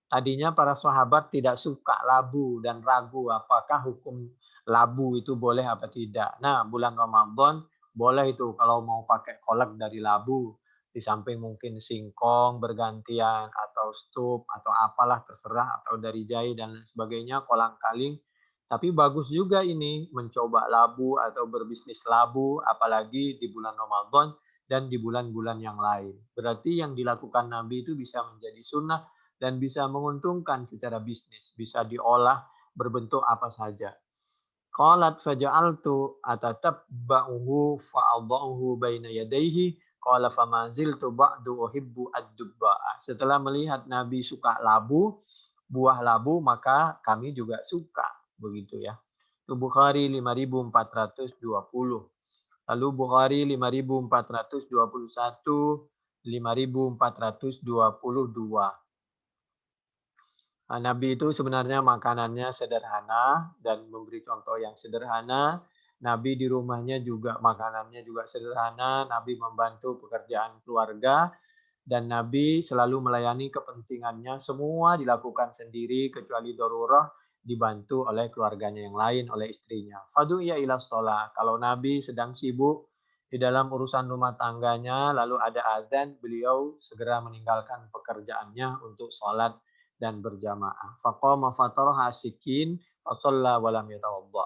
Tadinya para sahabat tidak suka labu dan ragu apakah hukum labu itu boleh apa tidak. Nah, bulan Ramadan boleh itu kalau mau pakai kolak dari labu. Di samping mungkin singkong bergantian atau stup atau apalah terserah atau dari jahe dan lain sebagainya, kolang-kaling. Tapi bagus juga ini mencoba labu atau berbisnis labu apalagi di bulan Ramadan dan di bulan-bulan yang lain. Berarti yang dilakukan Nabi itu bisa menjadi sunnah dan bisa menguntungkan secara bisnis, bisa diolah berbentuk apa saja. Qalat faja'altu atatabba'uhu fa'adha'uhu baina yadayhi qala fama ziltu ba'du uhibbu ad-dubba'a. Setelah melihat Nabi suka labu, buah labu, maka kami juga suka, begitu ya. Itu Bukhari 5.420. Lalu Bukhari 5.421, 5.422. Nabi itu sebenarnya makanannya sederhana dan memberi contoh yang sederhana. Nabi di rumahnya juga makanannya juga sederhana. Nabi membantu pekerjaan keluarga dan Nabi selalu melayani kepentingannya. Semua dilakukan sendiri kecuali darurah dibantu oleh keluarganya yang lain, oleh istrinya. Fadu'ya ila shalah. Kalau Nabi sedang sibuk di dalam urusan rumah tangganya, lalu ada azan, beliau segera meninggalkan pekerjaannya untuk sholat dan berjamaah. Faqama fataraha sikin fasalla wa lam yatawadda.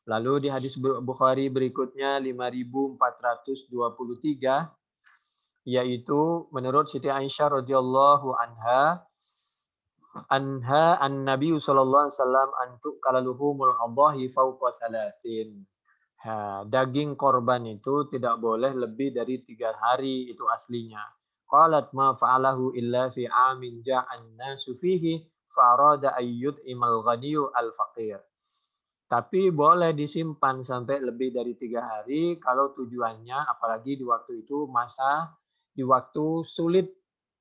Lalu di hadis Bukhari berikutnya 5.423, yaitu menurut Siti Aisyah radhiyallahu anha an-nabi sallallahu alaihi wasallam antu kalaluhumul adahi fauqa salasin. Daging korban itu tidak boleh lebih dari 3 hari itu aslinya. Qalat ma fa'alahu illa fi amin ja'an nasu fihi fa'arada ayyud imal ghaniyu al-faqir. Tapi boleh disimpan sampai lebih dari 3 hari kalau tujuannya, apalagi di waktu itu di waktu sulit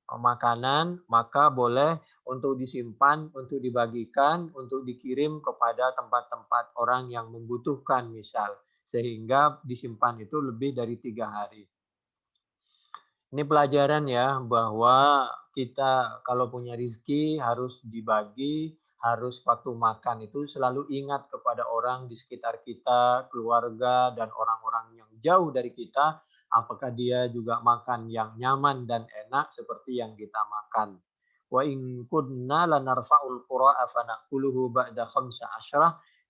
makanan, maka boleh untuk disimpan, untuk dibagikan, untuk dikirim kepada tempat-tempat orang yang membutuhkan misal. Sehingga disimpan itu lebih dari 3 hari. Ini pelajaran ya bahwa kita kalau punya rezeki harus dibagi, harus waktu makan itu selalu ingat kepada orang di sekitar kita, keluarga dan orang-orang yang jauh dari kita, apakah dia juga makan yang nyaman dan enak seperti yang kita makan. Wa in kunna lanarfa'ul qura'a fanaquluhu ba'da 15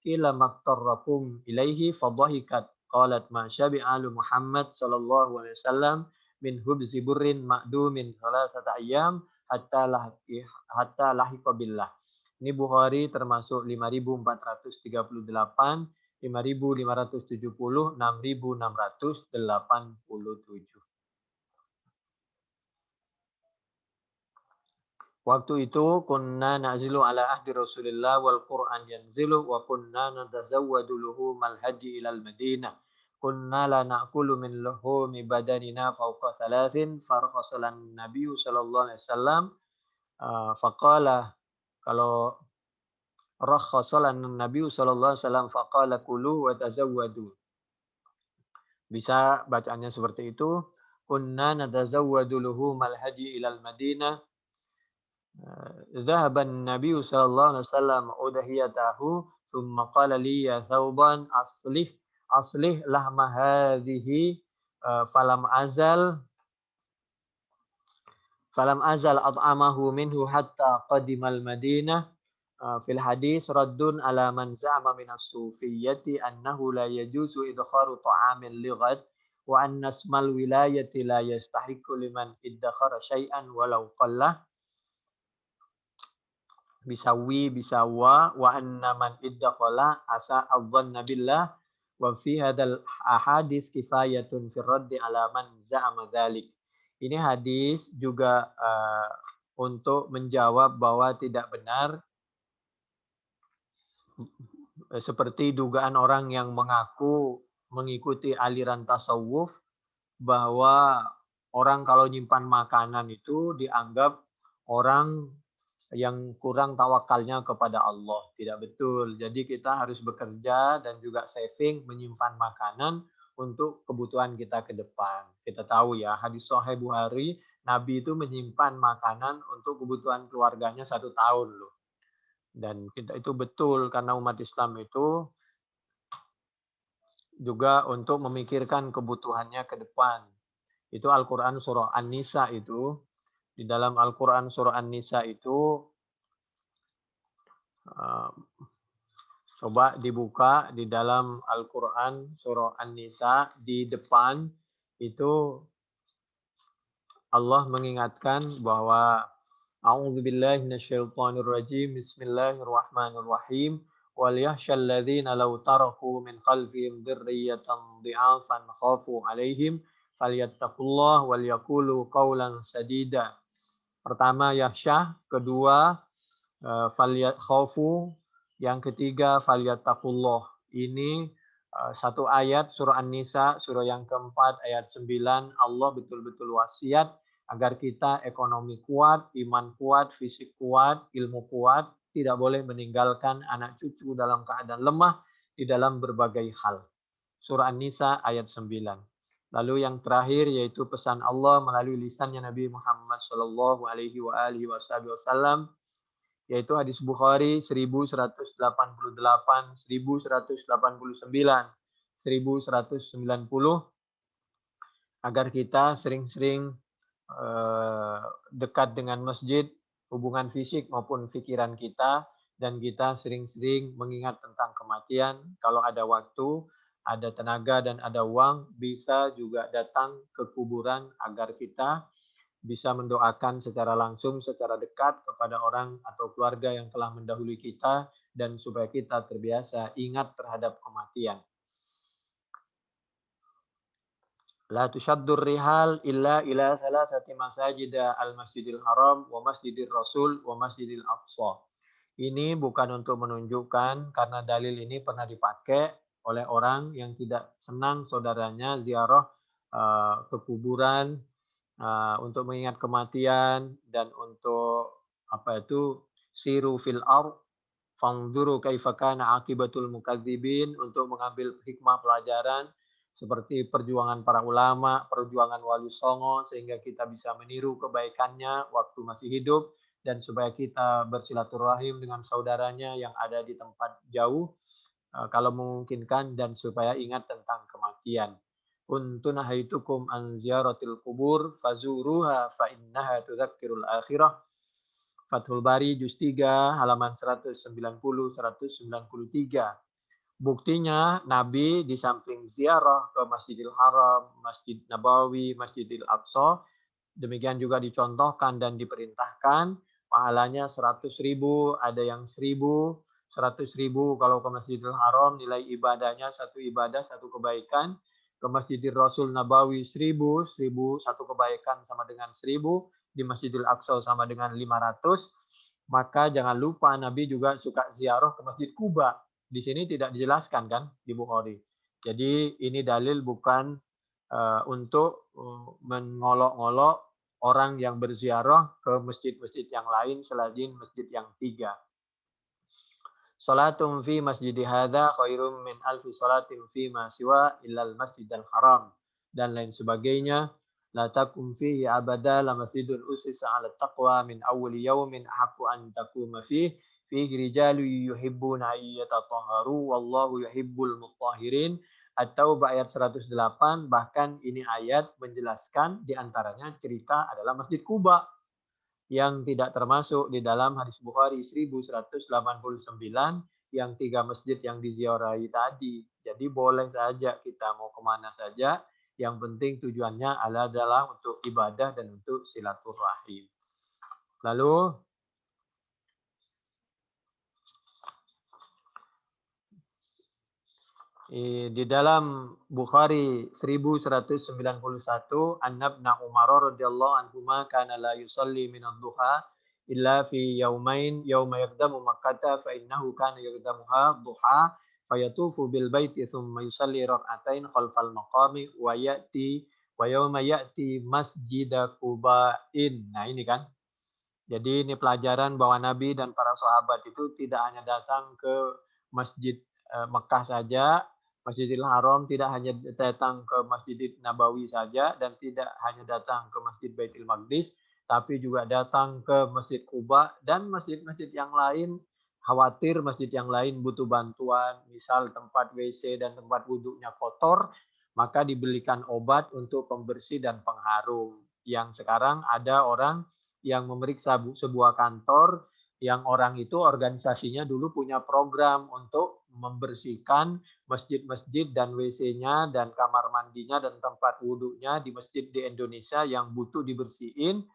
qila mattarrakum ilaihi fadhahikat qalat ma syabi'alu Muhammad sallallahu alaihi wasallam min hubzi burrin ma'dumin salasata ayyam hatta lahiqa billah. Ini Bukhari termasuk 5438, 5570, 6687. Waktu itu kunna na'zilu ala ahdi Rasulillah wal Qur'an yanzilu wa kunna natazawwadu luhumal haji ilal Madinah. Kunna la na'kulu min luhumi badanina fawqa thalathin farqasalan Nabi sallallahu alaihi wasallam faqala kalau rakhasalan Nabi sallallahu alaihi wasallam faqala kulu wa tazawwadu. Bisa bacaannya seperti itu. Kunna natazawwadu luhumal haji ilal Madinah. ذهب النبي صلى الله عليه وسلم أضحيته ثم قال لي يا ثوبان أصلح لحم هذه فلم أزل أطعمه منه حتى قدم المدينة في الحديث رد على من زعم من الصوفية أنه لا يجوز إدخار طعام لغد وأن اسم الولاية لا يستحق لمن ادخر شيئا ولو قله bisawi bisawa wa anna man iddaqala asa adhanna billah wa fi hadzal ahadits kifayatun fi raddi ala man za'ama dzalik. Ini hadis juga untuk menjawab bahwa tidak benar seperti dugaan orang yang mengaku mengikuti aliran tasawuf bahwa orang kalau nyimpan makanan itu dianggap orang yang kurang tawakalnya kepada Allah. Tidak betul. Jadi kita harus bekerja dan juga saving, menyimpan makanan untuk kebutuhan kita ke depan. Kita tahu ya, hadis Sahih Bukhari, Nabi itu menyimpan makanan untuk kebutuhan keluarganya 1 tahun loh. Dan itu betul karena umat Islam itu juga untuk memikirkan kebutuhannya ke depan. Itu Al-Quran surah An-Nisa itu. Di dalam Al-Quran surah An-Nisa itu coba dibuka di dalam Al-Quran surah An-Nisa di depan itu Allah mengingatkan bahwa A'udzubillahi minasyaitonirrajim Bismillahirrahmanirrahim wal yakhshal ladzina law taraku min khalfihim dzurriyyatan dhi'afan khafu 'alaihim falyattaqullah wal yaqulu qawlan sadida. Pertama yakhsyah, kedua khafu, yang ketiga falyattaqullah. Ini satu ayat surah An-Nisa, surah yang keempat ayat 9. Allah betul-betul wasiat agar kita ekonomi kuat, iman kuat, fisik kuat, ilmu kuat, tidak boleh meninggalkan anak cucu dalam keadaan lemah di dalam berbagai hal. Surah An-Nisa ayat 9. Lalu yang terakhir yaitu pesan Allah melalui lisannya Nabi Muhammad sallallahu alaihi wasallam, yaitu hadis Bukhari 1188, 1189, 1190, agar kita sering-sering dekat dengan masjid, hubungan fisik maupun pikiran kita, dan kita sering-sering mengingat tentang kematian. Kalau ada waktu, ada tenaga dan ada uang, bisa juga datang ke kuburan agar kita bisa mendoakan secara langsung, secara dekat kepada orang atau keluarga yang telah mendahului kita, dan supaya kita terbiasa ingat terhadap kematian. La tushaddur rihal illa ila thalathati masajida al-masjidil haram wa masjidil rasul wa masjidil aqsa. Ini bukan untuk menunjukkan karena dalil ini pernah dipakai oleh orang yang tidak senang saudaranya ziarah ke kuburan untuk mengingat kematian dan untuk apa itu siru fil ard fanzuru kaifa kana akibatul mukadzibin untuk mengambil hikmah pelajaran seperti perjuangan para ulama, perjuangan Wali Songo sehingga kita bisa meniru kebaikannya waktu masih hidup dan supaya kita bersilaturahim dengan saudaranya yang ada di tempat jauh kalau memungkinkan dan supaya ingat tentang kematian. Kuntu nahaitukum an ziyaratil kubur fazuruha fa innaha tudzakirul akhirah. Fathul Bari juz 3 halaman 190-193. Buktinya Nabi di samping ziarah ke Masjidil Haram, Masjid Nabawi, Masjidil Aqsa, demikian juga dicontohkan dan diperintahkan pahalanya 100.000, ada yang 1.000, 100.000 kalau ke Masjidil Haram nilai ibadahnya satu ibadah satu kebaikan, ke Masjidil Rasul Nabawi 1.000, 1.000 satu kebaikan sama dengan 1.000, di Masjidil Aqsa sama dengan 500. Maka jangan lupa Nabi juga suka ziarah ke Masjid Kuba. Di sini tidak dijelaskan kan di Bukhari. Jadi ini dalil bukan untuk mengolok-olok orang yang berziarah ke masjid-masjid yang lain selain masjid yang 3. Salatum fi masjidi hadza khairum min alfi salatin fi ma siwa illal masjidal haram dan lain sebagainya. La takum fihi abada la masjidun usisa ala taqwa min awwali yaumin ahaqqu an takuma fihi rijalu yuhibbuna ayyatatahharu wallahu yuhibbul mutahhirin. At-Taubah ayat 108, bahkan ini ayat menjelaskan diantaranya cerita adalah Masjid Kuba yang tidak termasuk di dalam hadis Bukhari 1189 yang 3 masjid yang diziarahi tadi. Jadi boleh saja kita mau kemana saja, yang penting tujuannya adalah untuk ibadah dan untuk silaturahim. Lalu di dalam Bukhari 1191 An-Nabna Umar radhiyallahu anhuma kana la yusalli min ad-duha illa fi yaumain yauma yaqdamu Makkah fa innahu kana yaqdamuha duha fayatufu bil baiti thumma yusalli rak'atain khalfal maqami wa yauma ya'ti masjida Quba'in. Nah ini kan. Jadi ini pelajaran bahwa Nabi dan para sahabat itu tidak hanya datang ke Masjid Mekah saja, Masjidil Haram, tidak hanya datang ke Masjid Nabawi saja dan tidak hanya datang ke Masjid Baitul Maqdis, tapi juga datang ke Masjid Quba dan masjid-masjid yang lain. Khawatir masjid yang lain butuh bantuan, misal tempat WC dan tempat wudhunya kotor, maka dibelikan obat untuk pembersih dan pengharum. Yang sekarang ada orang yang memeriksa sebuah kantor yang orang itu organisasinya dulu punya program untuk membersihkan masjid-masjid dan WC-nya dan kamar mandinya dan tempat wudhunya di masjid di Indonesia yang butuh dibersihin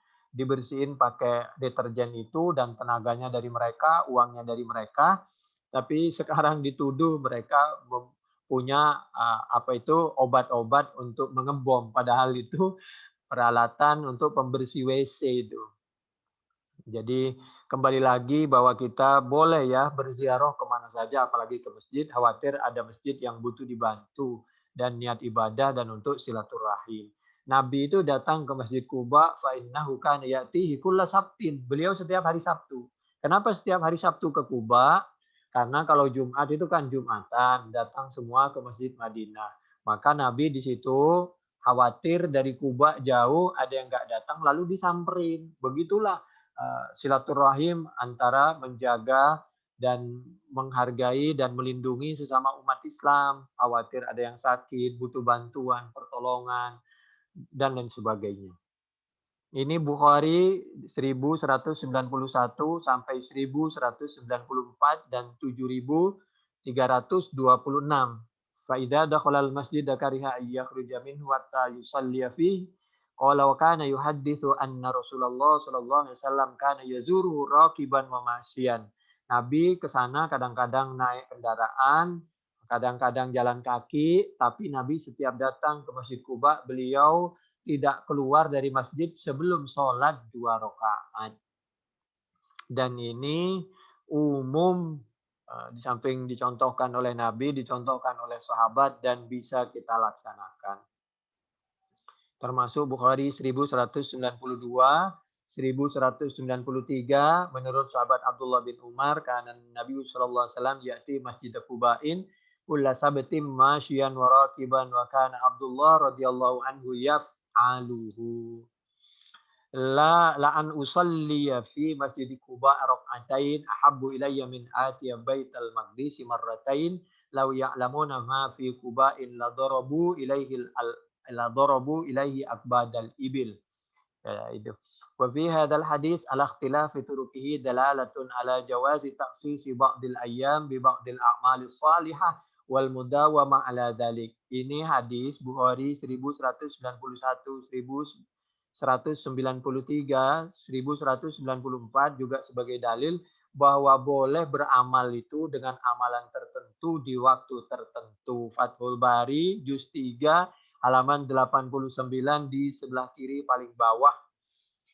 pakai deterjen itu dan tenaganya dari mereka, uangnya dari mereka. Tapi sekarang dituduh mereka punya obat-obat untuk mengebom, padahal itu peralatan untuk pembersih WC itu. Jadi kembali lagi bahwa kita boleh ya berziarah kemana saja, apalagi ke masjid, khawatir ada masjid yang butuh dibantu dan niat ibadah dan untuk silaturahim. Nabi itu datang ke Masjid Quba fa innahu kana ya'tihi kulla sabtin. Beliau setiap hari Sabtu. Kenapa setiap hari Sabtu ke Quba? Karena kalau Jumat itu kan Jumatan, datang semua ke Masjid Madinah. Maka Nabi di situ khawatir dari Quba jauh ada yang nggak datang lalu disamperin. Begitulah silaturahim antara menjaga dan menghargai dan melindungi sesama umat Islam. Khawatir ada yang sakit, butuh bantuan, pertolongan, dan lain sebagainya. Ini Bukhari 1191 sampai 1194 dan 7326. Fa'idza dakhala al-masjid kariha ayyakhruja minhu hatta yusalliya fihi. Qala wa kana yuhadditsu anna Rasulullah sallallahu alaihi wasallam kana yazuru raqiban wa masyian. Nabi ke sana kadang-kadang naik kendaraan, kadang-kadang jalan kaki, tapi Nabi setiap datang ke Masjid Quba beliau tidak keluar dari masjid sebelum sholat 2 rakaat. Dan ini umum, di samping dicontohkan oleh Nabi, dicontohkan oleh sahabat dan bisa kita laksanakan. Termasuk Bukhari 1192, 1193 menurut sahabat Abdullah bin Umar karena Nabi sallallahu alaihi wasallam ya'ti Masjid Quba'in kulla sabtin masyian wa rakiban wa kana Abdullah radhiyallahu anhu yaf'aluhu. La an usalliya fi Masjid Quba rak'atain ahabbu ilayya min atiya Baital Maqdis marratain law ya'lamuna ma fi Quba'in la darabu ilaihi akbadal ibil. Ya, itu. Wa fi hadzal hadis ala ikhtilafi turuqihi dalalatun ala jawazi takhsisi ba'dil ayyam bi ba'dil a'malis salihah wal mudawamah ala dzalik. Ini hadis Bukhari 1191, 1193, 1194 juga sebagai dalil bahwa boleh beramal itu dengan amalan tertentu di waktu tertentu. Fathul Bari juz 3 halaman 89 di sebelah kiri paling bawah.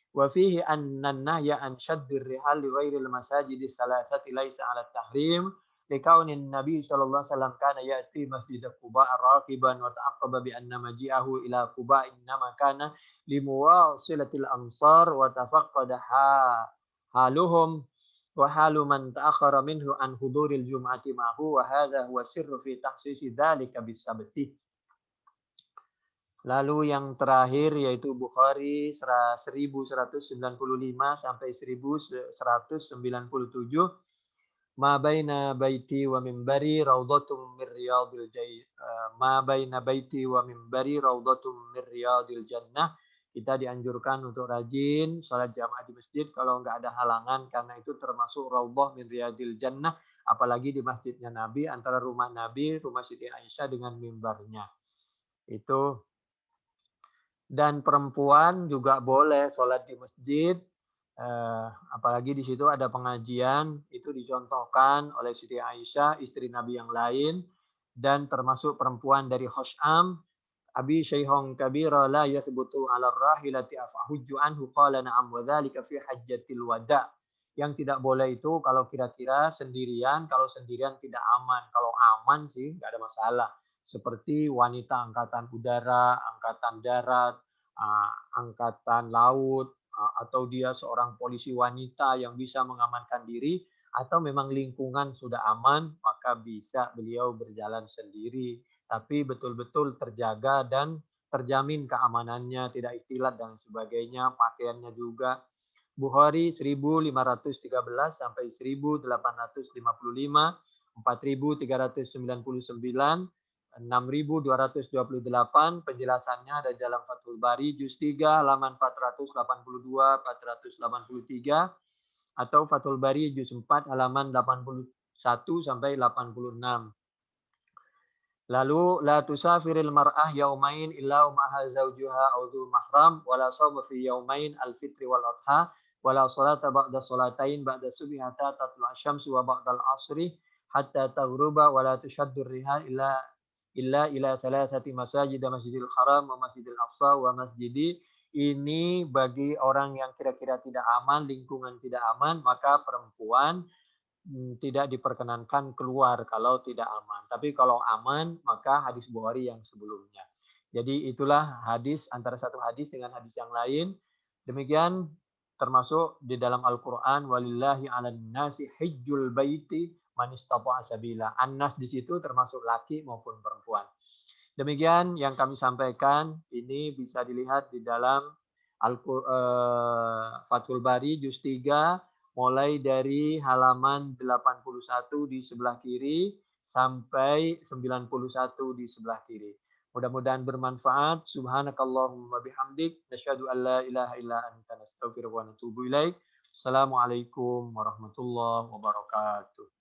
Wa fihi anna nahya an shaddir rihal li ghairil masajid salasati laisa ala tahrim likaunin Nabi sallallahu alaihi wasallam kana ya'ti Masjid Quba raqiban wa ta'aqqaba bi anna maji'ahu ila Quba innama kana limuwasilatil ansar wa tafaqqada haluhum wa halu man ta'akhkhara minhu an huduril jum'ati ma'hu wa hadha huwa sirru fi tahsisi dzalika bis sabti. Lalu yang terakhir yaitu Bukhari 1195 sampai 1197. Ma baina baiti wa mimbari raudhatum min riyadil ma baina baiti wa mimbari raudhatum min riyadil jannah. Kita dianjurkan untuk rajin sholat jamaah di masjid kalau nggak ada halangan karena itu termasuk raudhah min riyadil jannah, apalagi di masjidnya Nabi antara rumah Nabi, rumah Siti Aisyah dengan mimbarnya. Itu. Dan perempuan juga boleh sholat di masjid, apalagi di situ ada pengajian, itu dicontohkan oleh Siti Aisyah, istri Nabi yang lain, dan termasuk perempuan dari Khusham, Abi Syaihong Kabira la yathbutu ala rahilati afahujju anhu qala na'am wa dzalika fi hajjatil wada'. Yang tidak boleh itu kalau kira-kira sendirian, kalau sendirian tidak aman. Kalau aman sih nggak ada masalah. Seperti wanita angkatan udara, angkatan darat, angkatan laut, atau dia seorang polisi wanita yang bisa mengamankan diri, atau memang lingkungan sudah aman, maka bisa beliau berjalan sendiri. Tapi betul-betul terjaga dan terjamin keamanannya, tidak ikhtilat dan sebagainya, pakaiannya juga. Bukhari 1513 sampai 1855, 4399, 6228, penjelasannya ada dalam Fathul Bari juz 3 halaman 482 483 atau Fathul Bari juz 4 halaman 81 sampai 86. Lalu la tusafiril mar'ah yaumain illa ma'ha zawjuha aw dhu mahram wala shawma fi yaumain al-fitri wal adha wala salata ba'da salatain ba'da subhi hatta tatlu'a syamsu wa ba'da al-'asri hatta taghruba wala tushaddu rihal illa ila salasati masajid Masjidil Haram wa Masjidil Aqsa wa masjidi. Ini bagi orang yang kira-kira tidak aman, lingkungan tidak aman, maka perempuan tidak diperkenankan keluar kalau tidak aman. Tapi kalau aman, maka hadis Bukhari yang sebelumnya. Jadi itulah hadis antara satu hadis dengan hadis yang lain. Demikian termasuk di dalam Al-Quran, walillahi 'alan nasi hijjul baiti man istata'a sabila. An-nas di situ termasuk laki maupun perempuan. Demikian yang kami sampaikan, ini bisa dilihat di dalam Fathul Bari juz 3 mulai dari halaman 81 di sebelah kiri sampai 91 di sebelah kiri. Mudah-mudahan bermanfaat. Subhanakallahumma bihamdik nasyhadu an la ilaha illa anta nastaghfiruka wa natubu ilaik. Assalamualaikum warahmatullahi wabarakatuh.